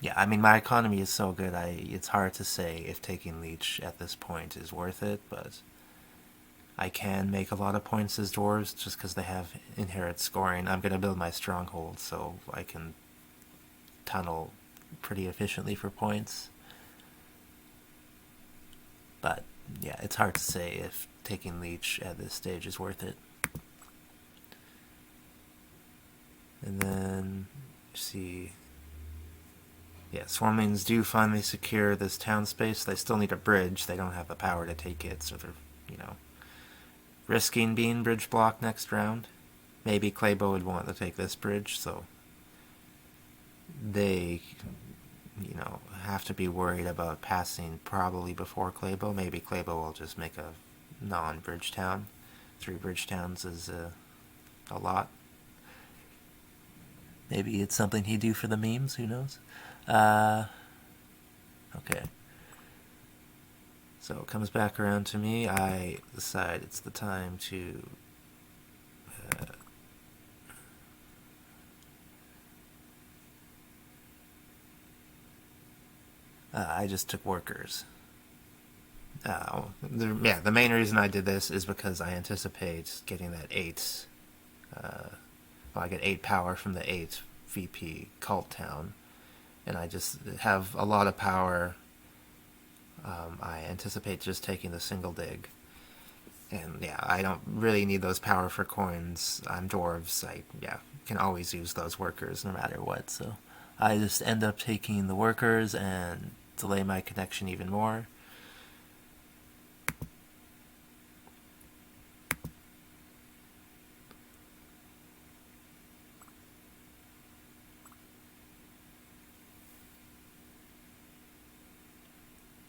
yeah, I mean, my economy is so good, it's hard to say if taking Leech at this point is worth it, but I can make a lot of points as dwarves just because they have inherent scoring. I'm going to build my stronghold so I can tunnel pretty efficiently for points. But yeah, it's hard to say if taking Leech at this stage is worth it. And then, see, yeah, Swarmlings do finally secure this town space. They still need a bridge. They don't have the power to take it, so they're, risking being bridge blocked next round. Maybe Claybo would want to take this bridge, so they, have to be worried about passing probably before Claybo. Maybe Claybo will just make a non-bridge town. 3 bridge towns is a lot. Maybe it's something he'd do for the memes, who knows? Okay. So it comes back around to me. I decide it's the time to I just took workers. The main reason I did this is because I anticipate getting that 8. I get 8 power from the 8 VP cult town, and I just have a lot of power. I anticipate just taking the single dig. And yeah, I don't really need those power for coins. I'm dwarves. I can always use those workers no matter what. So I just end up taking the workers and delay my connection even more.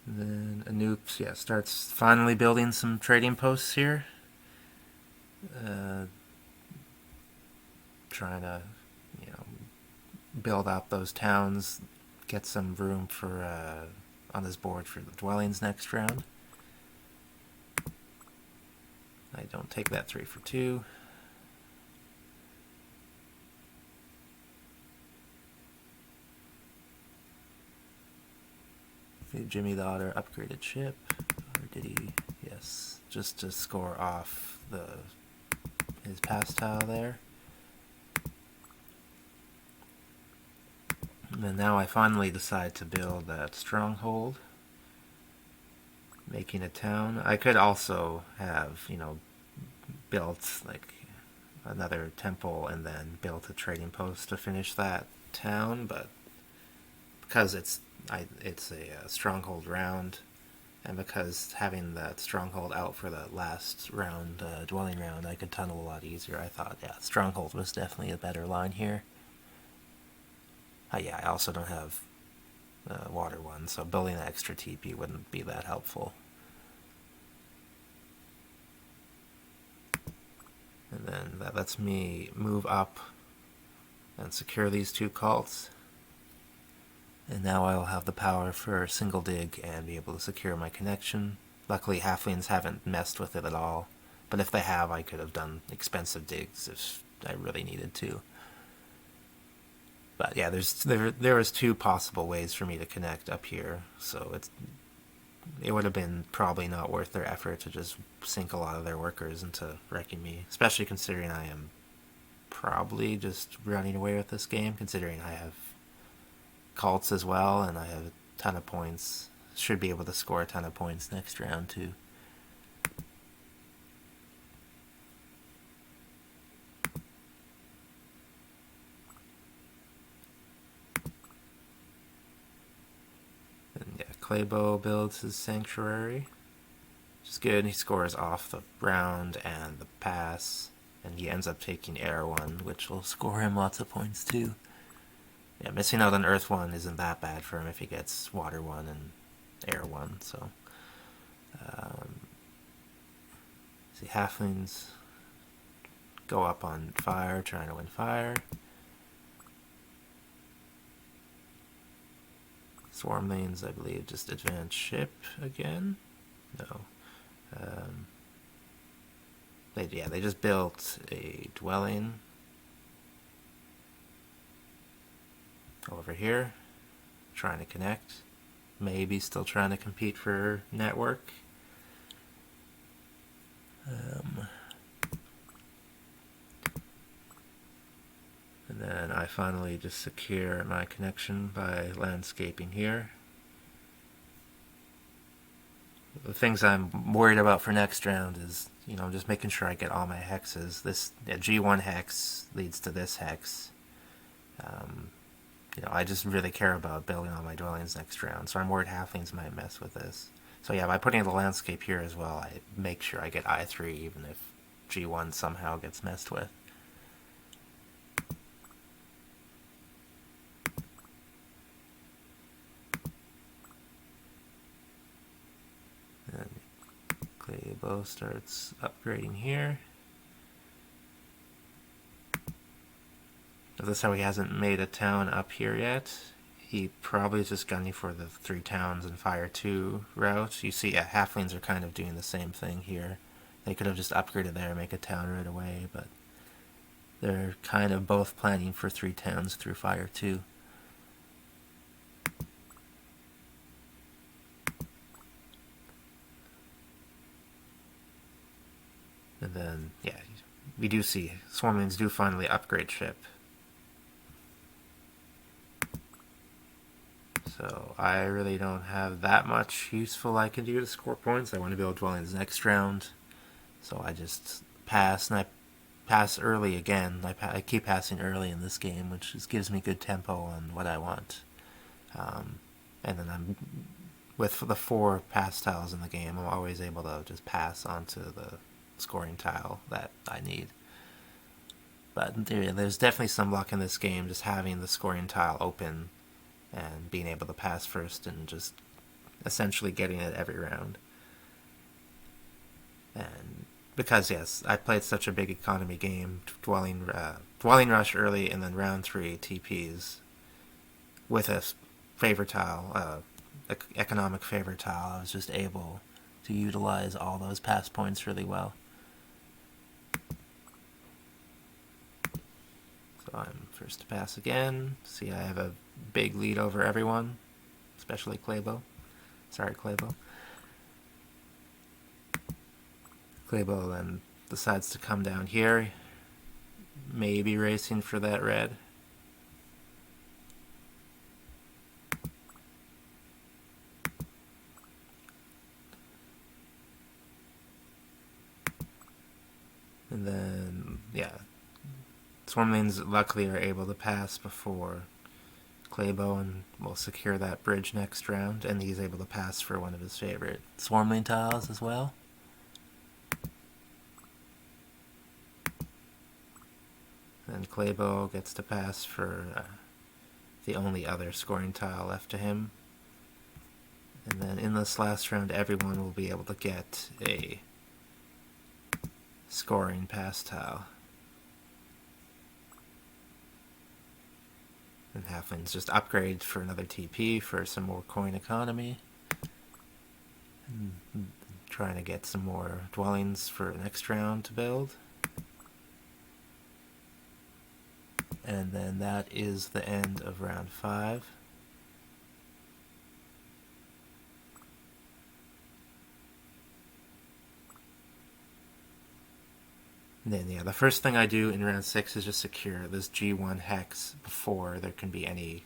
And then Anoop, starts finally building some trading posts here. Trying to, build out those towns, get some room for on this board for the dwellings next round. I don't take that 3 for 2. Did Jimmy the Otter upgraded ship? Or did he? Yes. Just to score off his pass tile there. And now I finally decide to build that stronghold, making a town. I could also have, built like another temple and then built a trading post to finish that town, but because it's a stronghold round, and because having that stronghold out for the last round, dwelling round, I could tunnel a lot easier. I thought, yeah, stronghold was definitely a better line here. Yeah, I also don't have water one, so building an extra TP wouldn't be that helpful. And then that lets me move up and secure these two cults. And now I'll have the power for a single dig and be able to secure my connection. Luckily, halflings haven't messed with it at all, but if they have, I could have done expensive digs if I really needed to. But yeah, there was two possible ways for me to connect up here, so it would have been probably not worth their effort to just sink a lot of their workers into wrecking me, especially considering I am probably just running away with this game, considering I have cults as well, and I have a ton of points. Should be able to score a ton of points next round too. And yeah, Claybo builds his sanctuary, which is good. He scores off the round and the pass, and he ends up taking air one, which will score him lots of points too. Yeah, missing out on earth one isn't that bad for him if he gets water one and air one. So, see, halflings go up on fire, trying to win fire. Swarmlings, I believe, just advance ship again. No. Um, they just built a dwelling over here, trying to connect. Maybe still trying to compete for network. And then I finally just secure my connection by landscaping here. The things I'm worried about for next round is, just making sure I get all my hexes. This G1 hex leads to this hex. I just really care about building all my dwellings next round, so I'm worried halflings might mess with this. So yeah, by putting the landscape here as well, I make sure I get I3 even if G1 somehow gets messed with. And Claybo starts upgrading here. Notice how he hasn't made a town up here yet. He probably is just gunning for the 3 towns and fire 2 route. You see, halflings are kind of doing the same thing here. They could have just upgraded there and make a town right away, but they're kind of both planning for 3 towns through fire 2. And then, yeah, we do see Swarmlings do finally upgrade ship. So I really don't have that much useful I can do to score points. I want to build dwellings next round. So I just pass, and I pass early again. I keep passing early in this game, which just gives me good tempo on what I want. And then with the 4 pass tiles in the game, I'm always able to just pass onto the scoring tile that I need. But there's definitely some luck in this game, just having the scoring tile open and being able to pass first and just essentially getting it every round. And because, yes, I played such a big economy game, dwelling rush early and then round 3 TPs with a favor tile, economic favor tile, I was just able to utilize all those pass points really well. So I'm first to pass again. See, I have a big lead over everyone, especially Claybo. Sorry, Claybo. Claybo then decides to come down here, maybe racing for that red. Swarmlings luckily are able to pass before Claybo and will secure that bridge next round, and he's able to pass for one of his favorite Swarmling tiles as well. And Claybo gets to pass for the only other scoring tile left to him. And then in this last round, everyone will be able to get a scoring pass tile. And Halflings just upgrade for another TP for some more coin economy. And trying to get some more dwellings for next round to build. And then that is the end of round 5. And then, yeah, the first thing I do in round 6 is just secure this G1 hex before there can be any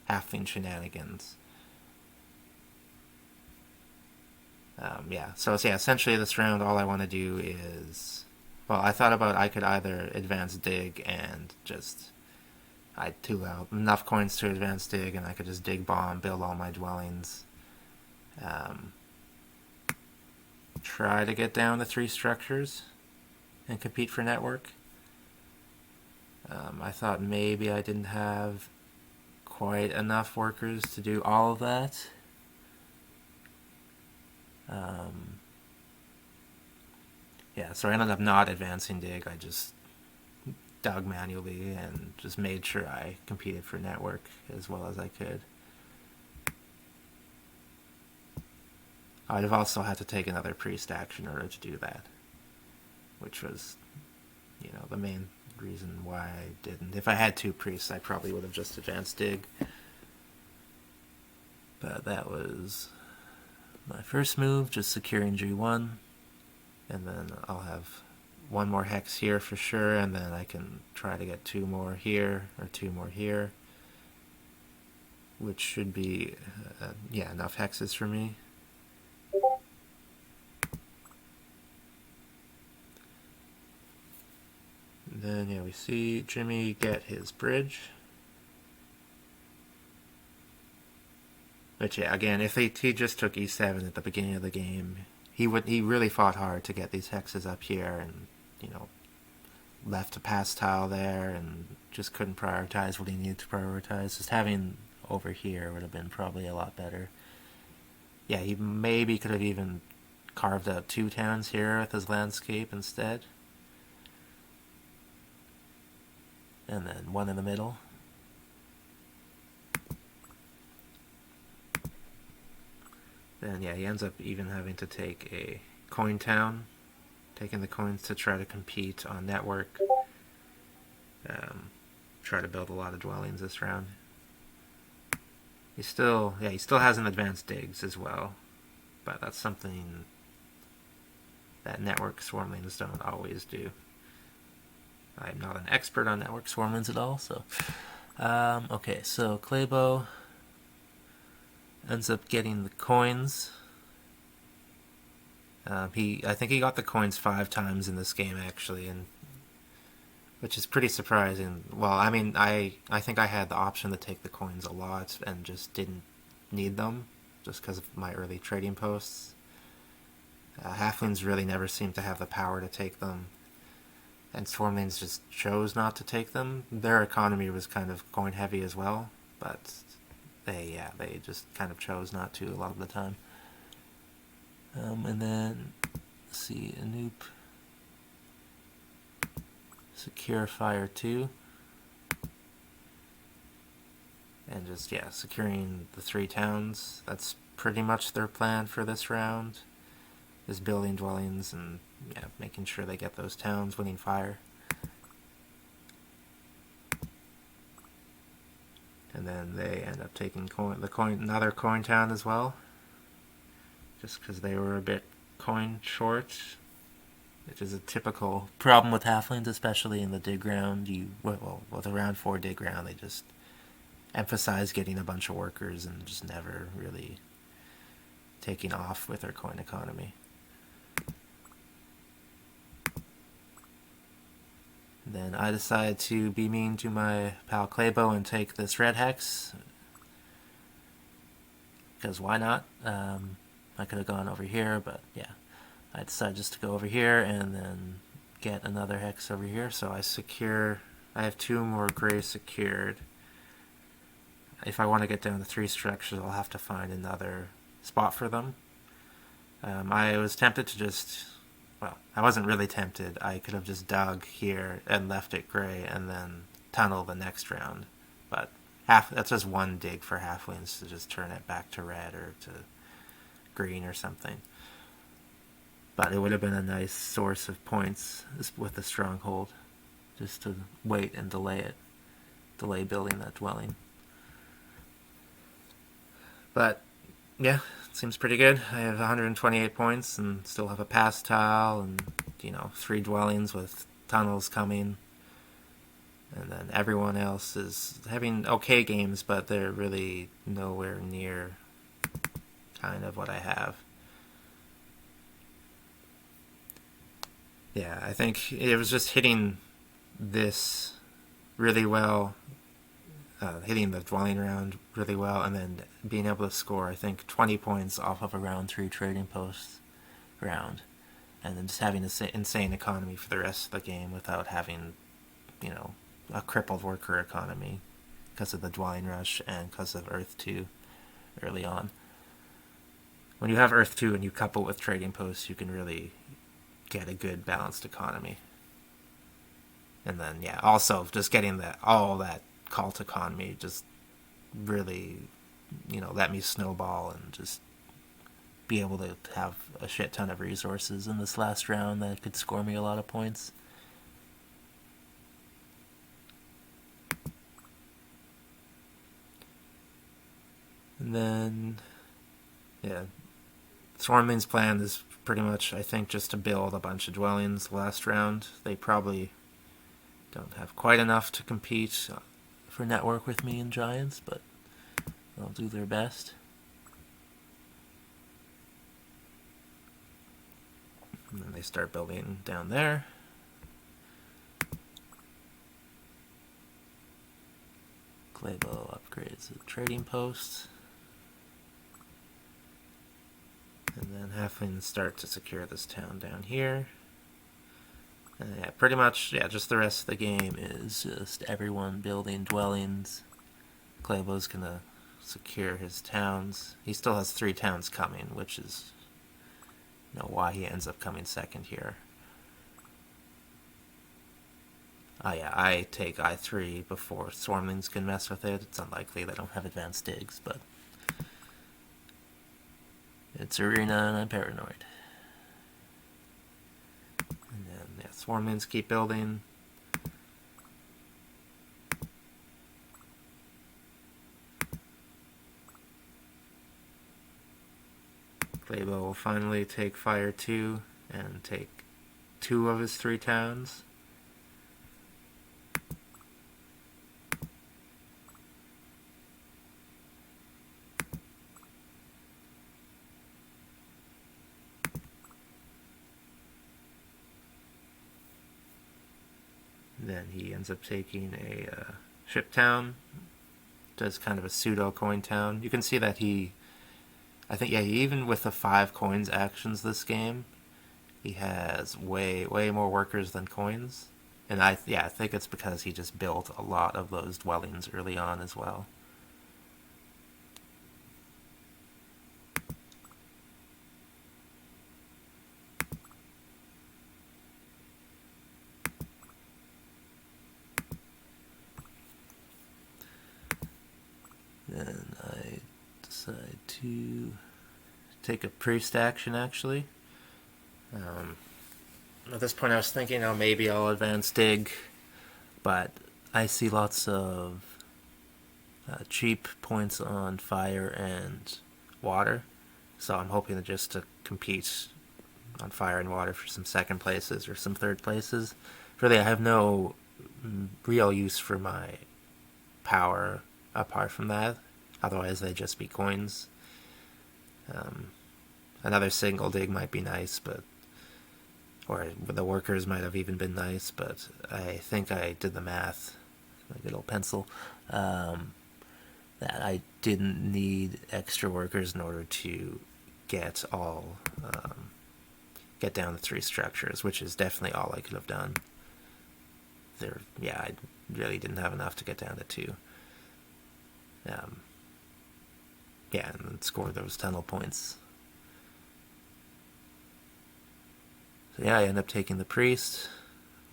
halfling shenanigans. So essentially this round all I want to do is... Well, I thought about I could either advance dig and just... I'd tool out enough coins to advance dig, and I could just dig bomb, build all my dwellings. Try to get down to 3 structures and compete for network. I thought maybe I didn't have quite enough workers to do all of that. So I ended up not advancing dig. I just dug manually and just made sure I competed for network as well as I could. I'd have also had to take another priest action in order to do that, which was, the main reason why I didn't. If I had 2 priests, I probably would have just advanced dig. But that was my first move, just securing G1. And then I'll have 1 more hex here for sure, and then I can try to get 2 more here, or 2 more here. Which should be, enough hexes for me. And then, we see Jimmy get his bridge. Which, again, if he just took e7 at the beginning of the game, he really fought hard to get these hexes up here, and left a pass tile there, and just couldn't prioritize what he needed to prioritize. Just having over here would have been probably a lot better. Yeah, he maybe could have even carved out 2 towns here with his landscape instead, and then 1 in the middle. Then, he ends up even having to take a coin town, taking the coins to try to compete on network. Try to build a lot of dwellings this round. He still hasn't advanced digs as well, but that's something that network swarmlings don't always do. I'm not an expert on network swarmlings at all, so... okay, so Claybo ends up getting the coins. I think he got the coins 5 times in this game, actually, and which is pretty surprising. Well, I mean, I think I had the option to take the coins a lot and just didn't need them, just because of my early trading posts. Halflings really never seem to have the power to take them, and Swarmlings just chose not to take them. Their economy was kind of coin heavy as well, but they just kind of chose not to a lot of the time. And then, let's see, Anoop, secure fire 2, and just, securing the 3 towns. That's pretty much their plan for this round, is building dwellings and, making sure they get those towns, winning fire. And then they end up taking another coin town as well, just because they were a bit coin short, which is a typical problem with halflings, especially in the dig round. With the round 4 dig round, they just emphasize getting a bunch of workers and just never really taking off with their coin economy. Then I decided to be mean to my pal Claybo and take this red hex, because why not? I could have gone over here, but yeah, I decided just to go over here and then get another hex over here. So I have 2 more gray secured. If I want to get down to 3 structures, I'll have to find another spot for them. I was tempted to just, well, I wasn't really tempted. I could have just dug here and left it gray and then tunnel the next round. But that's just 1 dig for halflings to just turn it back to red or to green or something. But it would have been a nice source of points with the stronghold, just to wait and delay building that dwelling. But yeah, it seems pretty good. I have 128 points and still have a pass tile and 3 dwellings with tunnels coming. And then everyone else is having okay games, but they're really nowhere near kind of what I have. Yeah, I think it was just hitting this really well, hitting the dwelling round really well, and then being able to score, I think, 20 points off of a round 3 trading post round. And then just having this insane economy for the rest of the game without having, a crippled worker economy because of the dwelling rush and because of Earth 2 early on. When you have Earth 2 and you couple it with trading posts, you can really get a good balanced economy. And then, yeah, also just getting all that cult economy just really, let me snowball and just be able to have a shit ton of resources in this last round that could score me a lot of points. And then, yeah, Swarmling's plan is pretty much, I think, just to build a bunch of dwellings last round. They probably don't have quite enough to compete for network with me in Giants, but they'll do their best. And then they start building down there. Claybo upgrades the trading post. And then halflings start to secure this town down here. And yeah, pretty much, just the rest of the game is just everyone building dwellings. Claybo's gonna secure his towns. He still has 3 towns coming, which is why he ends up coming second here. I take I3 before Swarmlings can mess with it. It's unlikely they don't have advanced digs, but it's arena and I'm paranoid. And then Swarmlings keep building. Claybo will finally take Fire 2 and take 2 of his 3 towns. Then he ends up taking a ship town. Does kind of a pseudo coin town. You can see that I think, even with the 5 coins actions this game, he has way more workers than coins. And I think it's because he just built a lot of those dwellings early on as well. Then I decide to take a priest action, actually. At this point I was thinking, maybe I'll advance dig, but I see lots of cheap points on fire and water, so I'm hoping to compete on fire and water for some second places or some third places. Really, I have no real use for my power apart from that. Otherwise, they'd just be coins. Another single dig might be nice, but or the workers might have even been nice, but I think I did the math, my good old pencil, that I didn't need extra workers in order to get all get down the 3 structures, which is definitely all I could have done. I really didn't have enough to get down to 2. And then score those tunnel points. So yeah, I end up taking the priest,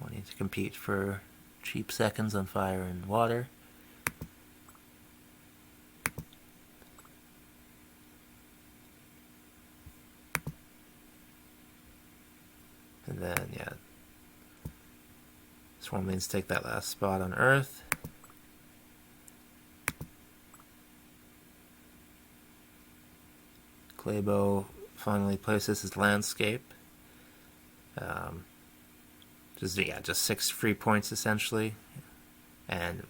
wanting to compete for cheap seconds on fire and water. And then, yeah, Swarmlings take that last spot on Earth. Claybo finally places his landscape. Just 6 free points essentially. And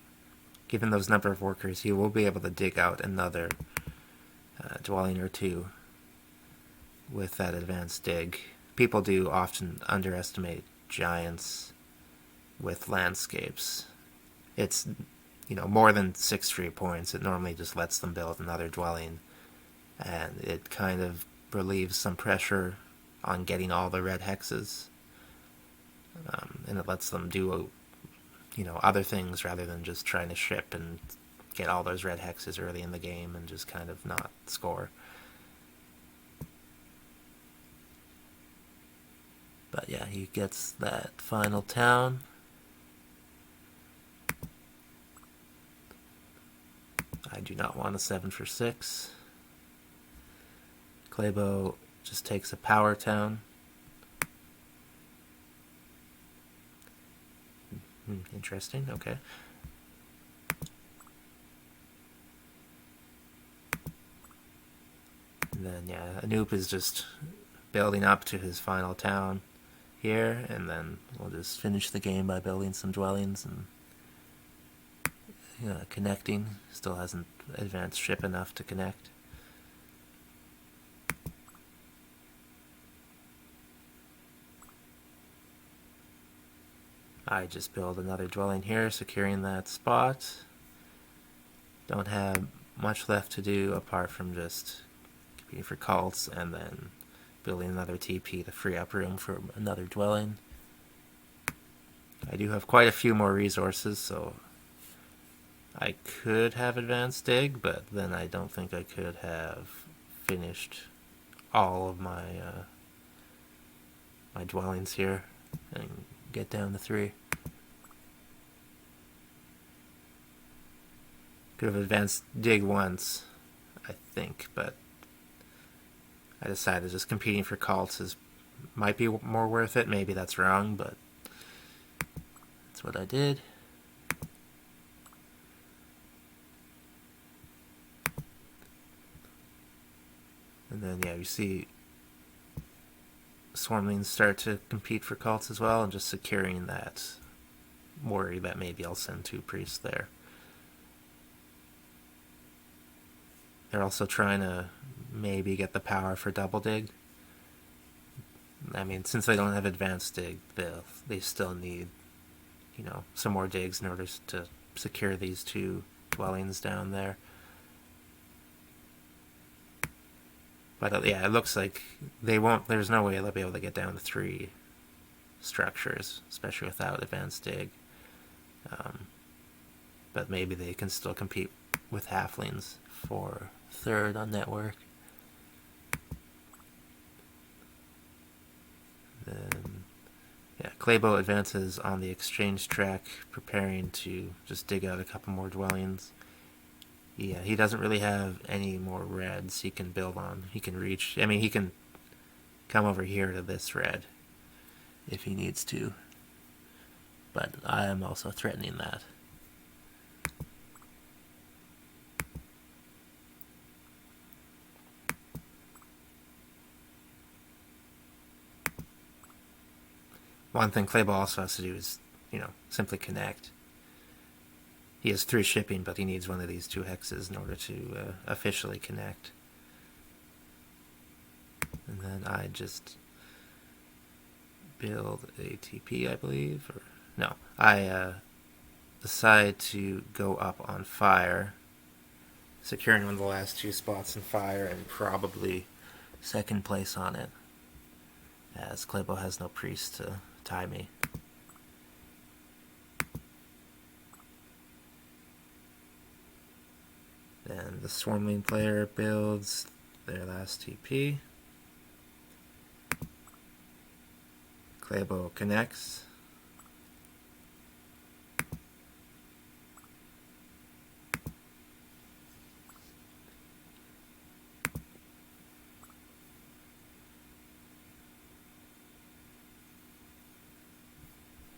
given those number of workers, he will be able to dig out another dwelling or 2 with that advanced dig. People do often underestimate giants with landscapes. It's, more than 6 free points. It normally just lets them build another dwelling, and it kind of relieves some pressure on getting all the red hexes, and it lets them do other things rather than just trying to ship and get all those red hexes early in the game and just kind of not score. But yeah, he gets that final town. I do not want a 7 for 6. Claybo just takes a power town. Interesting, okay. And then, yeah, Anoop is just building up to his final town here, and then we'll just finish the game by building some dwellings and connecting. Still hasn't advanced ship enough to connect. I just build another dwelling here, securing that spot. Don't have much left to do apart from just competing for cults and then building another TP to free up room for another dwelling. I do have quite a few more resources, so I could have advanced dig, but then I don't think I could have finished all of my my dwellings here and get down to 3. Could have advanced dig once, I think, but I decided just competing for cults might be more worth it. Maybe that's wrong, but that's what I did. And then, yeah, you see Swarmlings start to compete for cults as well, and just securing that worry that maybe I'll send 2 priests there. They're also trying to maybe get the power for double dig. I mean, since they don't have advanced dig, they still need, some more digs in order to secure these 2 dwellings down there. But yeah, it looks like they won't. There's no way they'll be able to get down to 3 structures, especially without advanced dig. But maybe they can still compete with halflings for 3rd on network. Then, yeah, Claybo advances on the exchange track, preparing to just dig out a couple more dwellings. Yeah, he doesn't really have any more reds he can build on. He can reach. I mean, he can come over here to this red if he needs to. But I am also threatening that. One thing Claybo also has to do is, simply connect. He has 3 shipping, but he needs one of these 2 hexes in order to officially connect. And then I just build a TP, I believe, or no, I decide to go up on fire, securing one of the last two spots in fire, and probably second place on it, as Klebo has no priest to tie me. Then the Swarmling player builds their last TP. Klebo connects.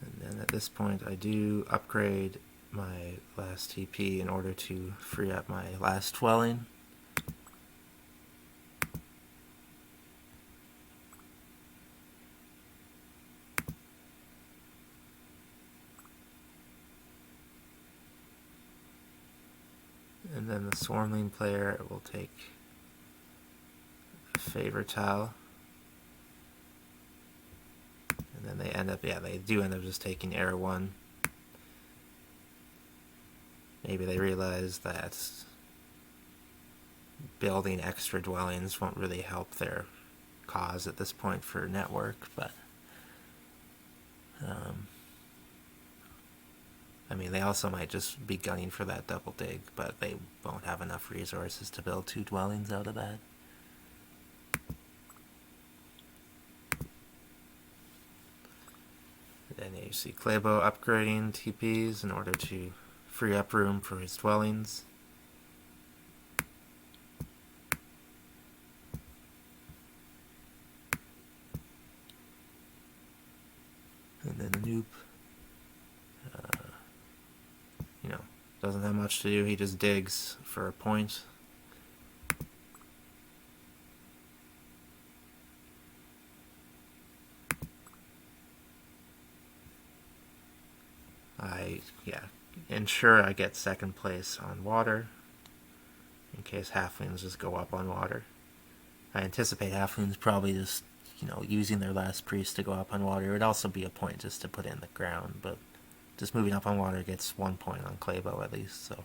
And then at this point I do upgrade my last TP in order to free up my last dwelling. And then the Swarmling player will take a favor tile. And then they end up, yeah, they do end up just taking error 1. Maybe they realize that building extra dwellings won't really help their cause at this point for network, but I mean, they also might just be gunning for that double dig, but they won't have enough resources to build 2 dwellings out of that. Then you see Klebo upgrading TPs in order to free up room for his dwellings. And then Anoop, doesn't have much to do. He just digs for a point. I ensure I get second place on water in case halflings just go up on water. I anticipate halflings probably just using their last priest to go up on water. It would also be a point just to put in the ground, but just moving up on water gets 1 point on Klebo at least. So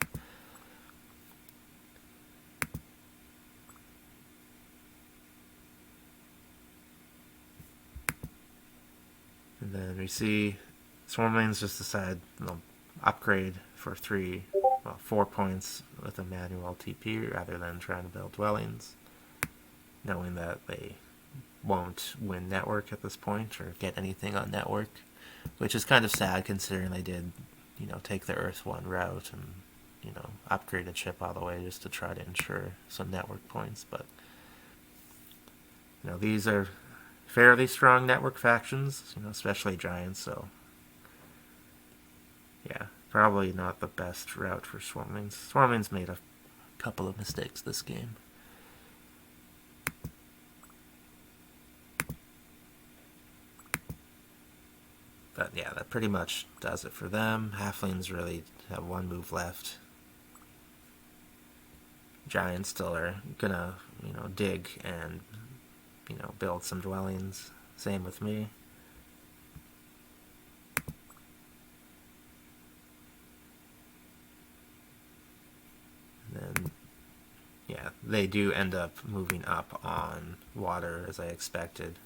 and then we see Swarmlings just decide upgrade for 4 points with a manual TP rather than trying to build dwellings, knowing that they won't win network at this point or get anything on network, which is kind of sad considering they did, take the Earth 1 route and, upgrade a chip all the way just to try to ensure some network points. But, these are fairly strong network factions, especially Giants, so yeah, probably not the best route for Swarmlings. Swarmlings made a couple of mistakes this game. But yeah, that pretty much does it for them. Halflings really have 1 move left. Giants still are gonna, dig and, build some dwellings. Same with me. And then, yeah, they do end up moving up on water as I expected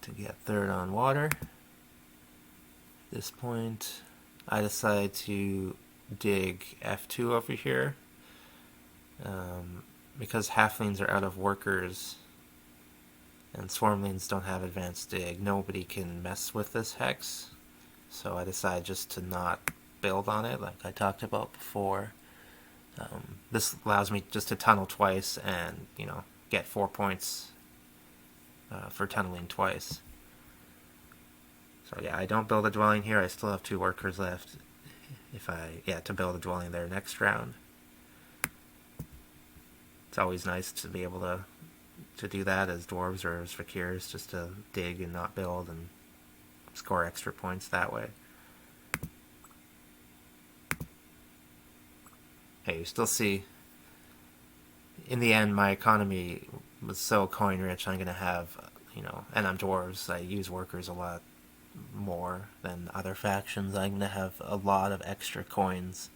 to get third on water. At this point, I decide to dig F2 over here. Because halflings are out of workers and swarmlings don't have advanced dig, nobody can mess with this hex. So I decide just to not build on it like I talked about before. This allows me just to tunnel twice and, get 4 points for tunneling twice. So yeah, I don't build a dwelling here. I still have 2 workers left to build a dwelling there next round. It's always nice to be able to do that as dwarves or as fakirs, just to dig and not build and score extra points that way. Hey, you still see, in the end, my economy was so coin rich, I'm going to have, and I'm dwarves. I use workers a lot more than other factions. I'm gonna have a lot of extra coins,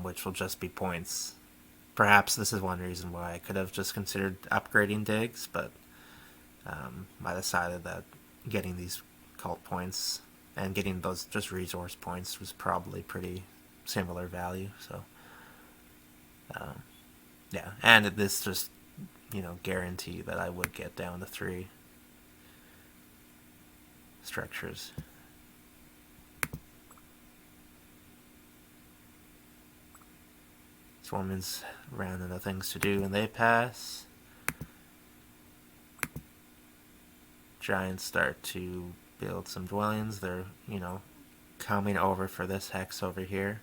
which will just be points. Perhaps this is one reason why I could have just considered upgrading digs, but I decided that getting these cult points and getting those just resource points was probably pretty similar value. So yeah, and this just guarantee that I would get down to 3 structures. Swarmans ran into things to do and they pass. Giants start to build some dwellings. They're, coming over for this hex over here.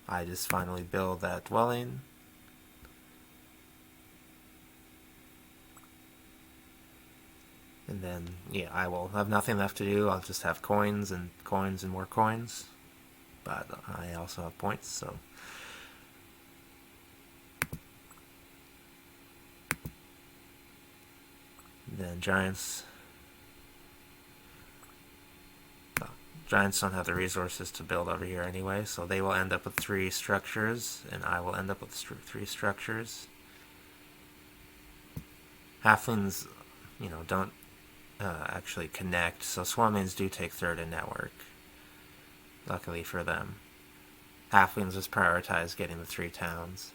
I just finally build that dwelling. And then, yeah, I will have nothing left to do. I'll just have coins and coins and more coins. But I also have points, so. Then Giants. Well, Giants don't have the resources to build over here anyway, so they will end up with 3 structures, and I will end up with 3 structures. Halflings, don't actually connect, so Swarmlings do take third in network. Luckily for them. Halflings just prioritize getting the 3 towns.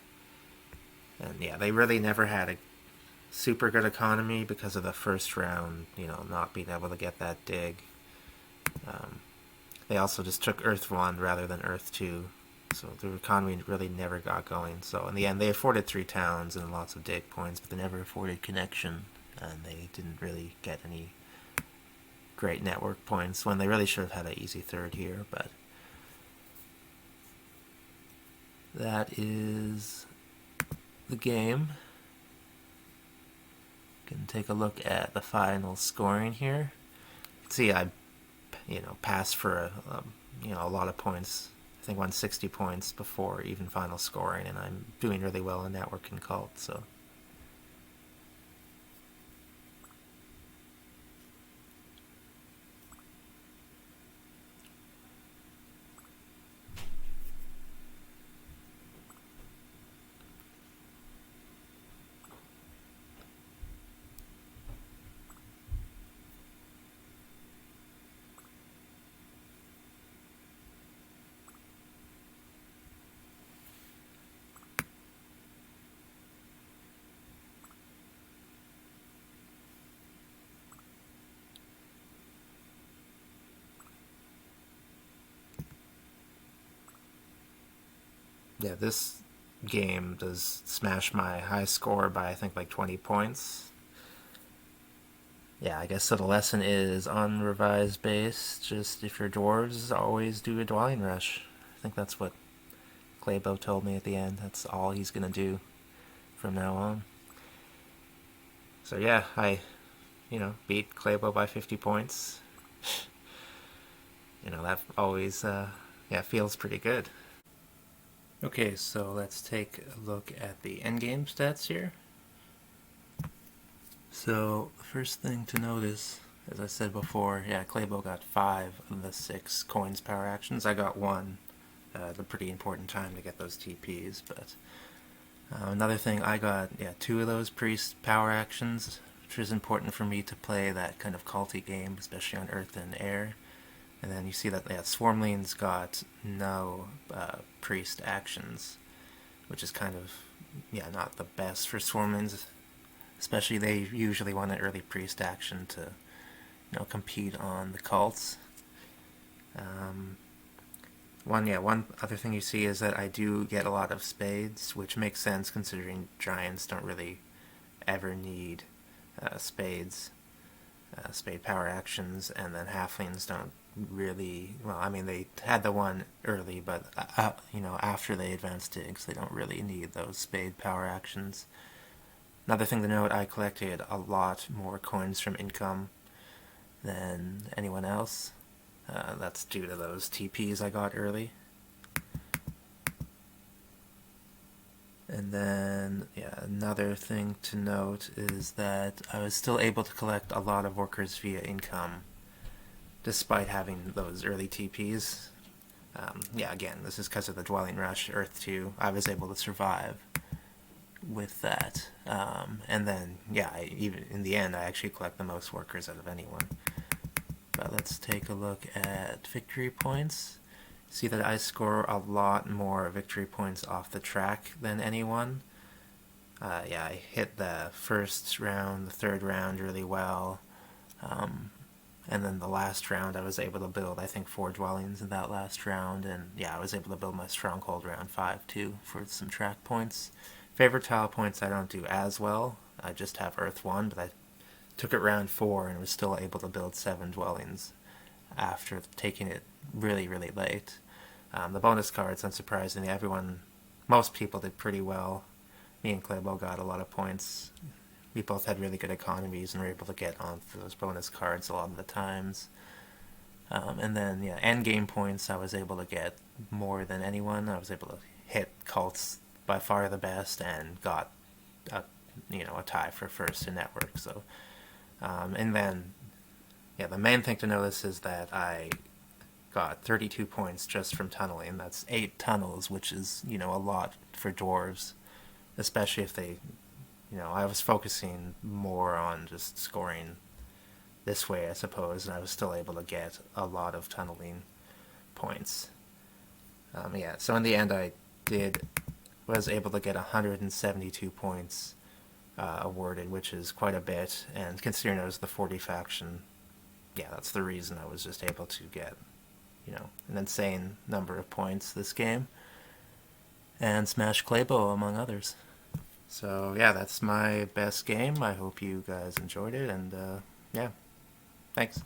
And yeah, they really never had a super good economy because of the first round, not being able to get that dig. They also just took Earth 1 rather than Earth 2, so the economy really never got going. So in the end, they afforded 3 towns and lots of dig points, but they never afforded connection, and they didn't really get any great network points when they really should have had an easy third here, but that is the game. Can take a look at the final scoring here. See, I passed for a lot of points. I think 160 points before even final scoring, and I'm doing really well in network and cult. So yeah, this game does smash my high score by I think like 20 points. Yeah, I guess so. The lesson is on revised base, just if you're dwarves, always do a dwelling rush. I think that's what Claybo told me at the end. That's all he's gonna do from now on. So yeah, I beat Claybo by 50 points. That always feels pretty good. Okay, so let's take a look at the endgame stats here. So the first thing to notice, as I said before, Claybo got 5 of the 6 coins power actions. I got 1. It's a pretty important time to get those TPs, but another thing, I got 2 of those priest power actions, which is important for me to play that kind of culty game, especially on Earth and Air. And then you see that Swarmlings got no priest actions, which is kind of not the best for Swarmlings. Especially they usually want an early priest action to compete on the cults. One other thing you see is that I do get a lot of spades, which makes sense considering giants don't really ever need spades, spade power actions, and then halflings don't really. Well, I mean they had the one early, but after they advance digs, they don't really need those spade power actions. Another thing to note, I collected a lot more coins from income than anyone else. That's due to those TPs I got early. And then, yeah, another thing to note is that I was still able to collect a lot of workers via income, despite having those early TPs. Yeah, again, this is because of the Dwelling Rush, Earth 2. I was able to survive with that. And then, yeah, even in the end, I actually collect the most workers out of anyone. But let's take a look at victory points. See that I score a lot more victory points off the track than anyone. Yeah, I hit the first round, the third round really well. And then the last round, I was able to build, I think, 4 dwellings in that last round. And yeah, I was able to build my stronghold round 5 too for some track points. Favorite tile points I don't do as well. I just have Earth 1, but I took it round 4 and was still able to build 7 dwellings after taking it really, really late. The bonus cards, unsurprisingly, most people did pretty well. Me and Claybo got a lot of points. We both had really good economies and were able to get on those bonus cards a lot of the times. And then, yeah, end game points, I was able to get more than anyone. I was able to hit cults by far the best and got a tie for first in network. So, and then, yeah, the main thing to notice is that I got 32 points just from tunneling. That's 8 tunnels, which is, a lot for dwarves, especially if they, I was focusing more on just scoring this way, I suppose, and I was still able to get a lot of tunneling points. Yeah, so in the end, was able to get 172 points awarded, which is quite a bit, and considering it was the 40 faction, yeah, that's the reason I was just able to get, an insane number of points this game, and smash Claybo among others. So yeah, that's my best game. I hope you guys enjoyed it, and yeah, thanks.